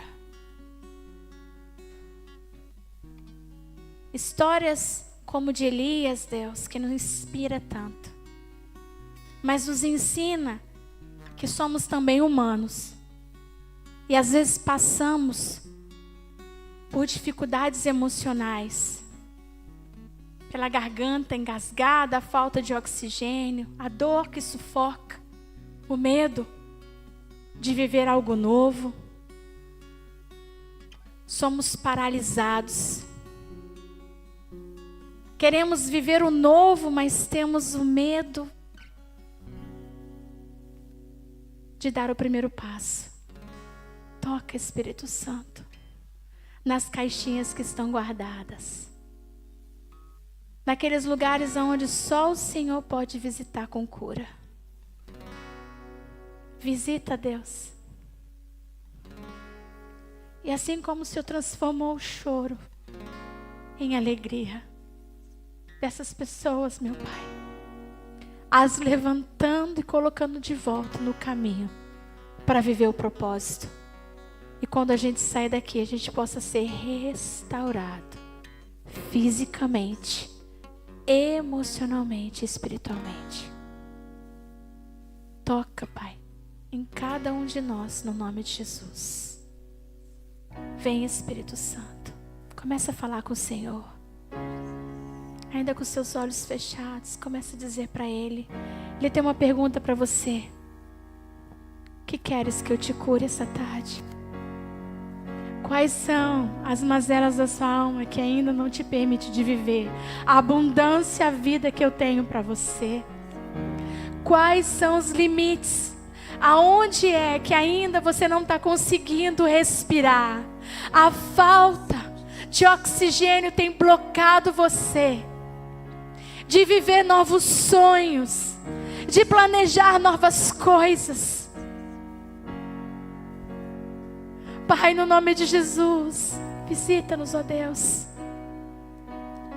Histórias como de Elias, Deus, que nos inspira tanto, mas nos ensina que somos também humanos. E às vezes passamos por dificuldades emocionais, pela garganta engasgada, a falta de oxigênio, a dor que sufoca, o medo de viver algo novo. Somos paralisados. Queremos viver o novo, mas temos o medo de dar o primeiro passo. Toca, Espírito Santo, nas caixinhas que estão guardadas. Naqueles lugares onde só o Senhor pode visitar com cura. Visita, Deus. E assim como o Senhor transformou o choro em alegria dessas pessoas, meu Pai, as levantando e colocando de volta no caminho para viver o propósito. E quando a gente sair daqui, a gente possa ser restaurado fisicamente, emocionalmente, espiritualmente. Toca, Pai, em cada um de nós, no nome de Jesus. Vem, Espírito Santo. Começa a falar com o Senhor. Ainda com seus olhos fechados, começa a dizer para Ele. Ele tem uma pergunta para você. Que queres que eu te cure essa tarde? Quais são as mazelas da sua alma que ainda não te permite de viver a abundância, a vida que eu tenho para você? Quais são os limites? Aonde é que ainda você não está conseguindo respirar? A falta de oxigênio tem bloqueado você de viver novos sonhos, de planejar novas coisas. Pai, no nome de Jesus, visita-nos, ó Deus.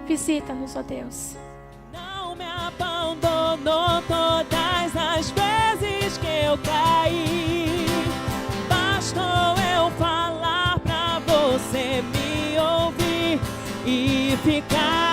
Visita-nos, ó Deus. Não me abandonou todas as vezes que eu caí. Bastou eu falar pra você me ouvir e ficar.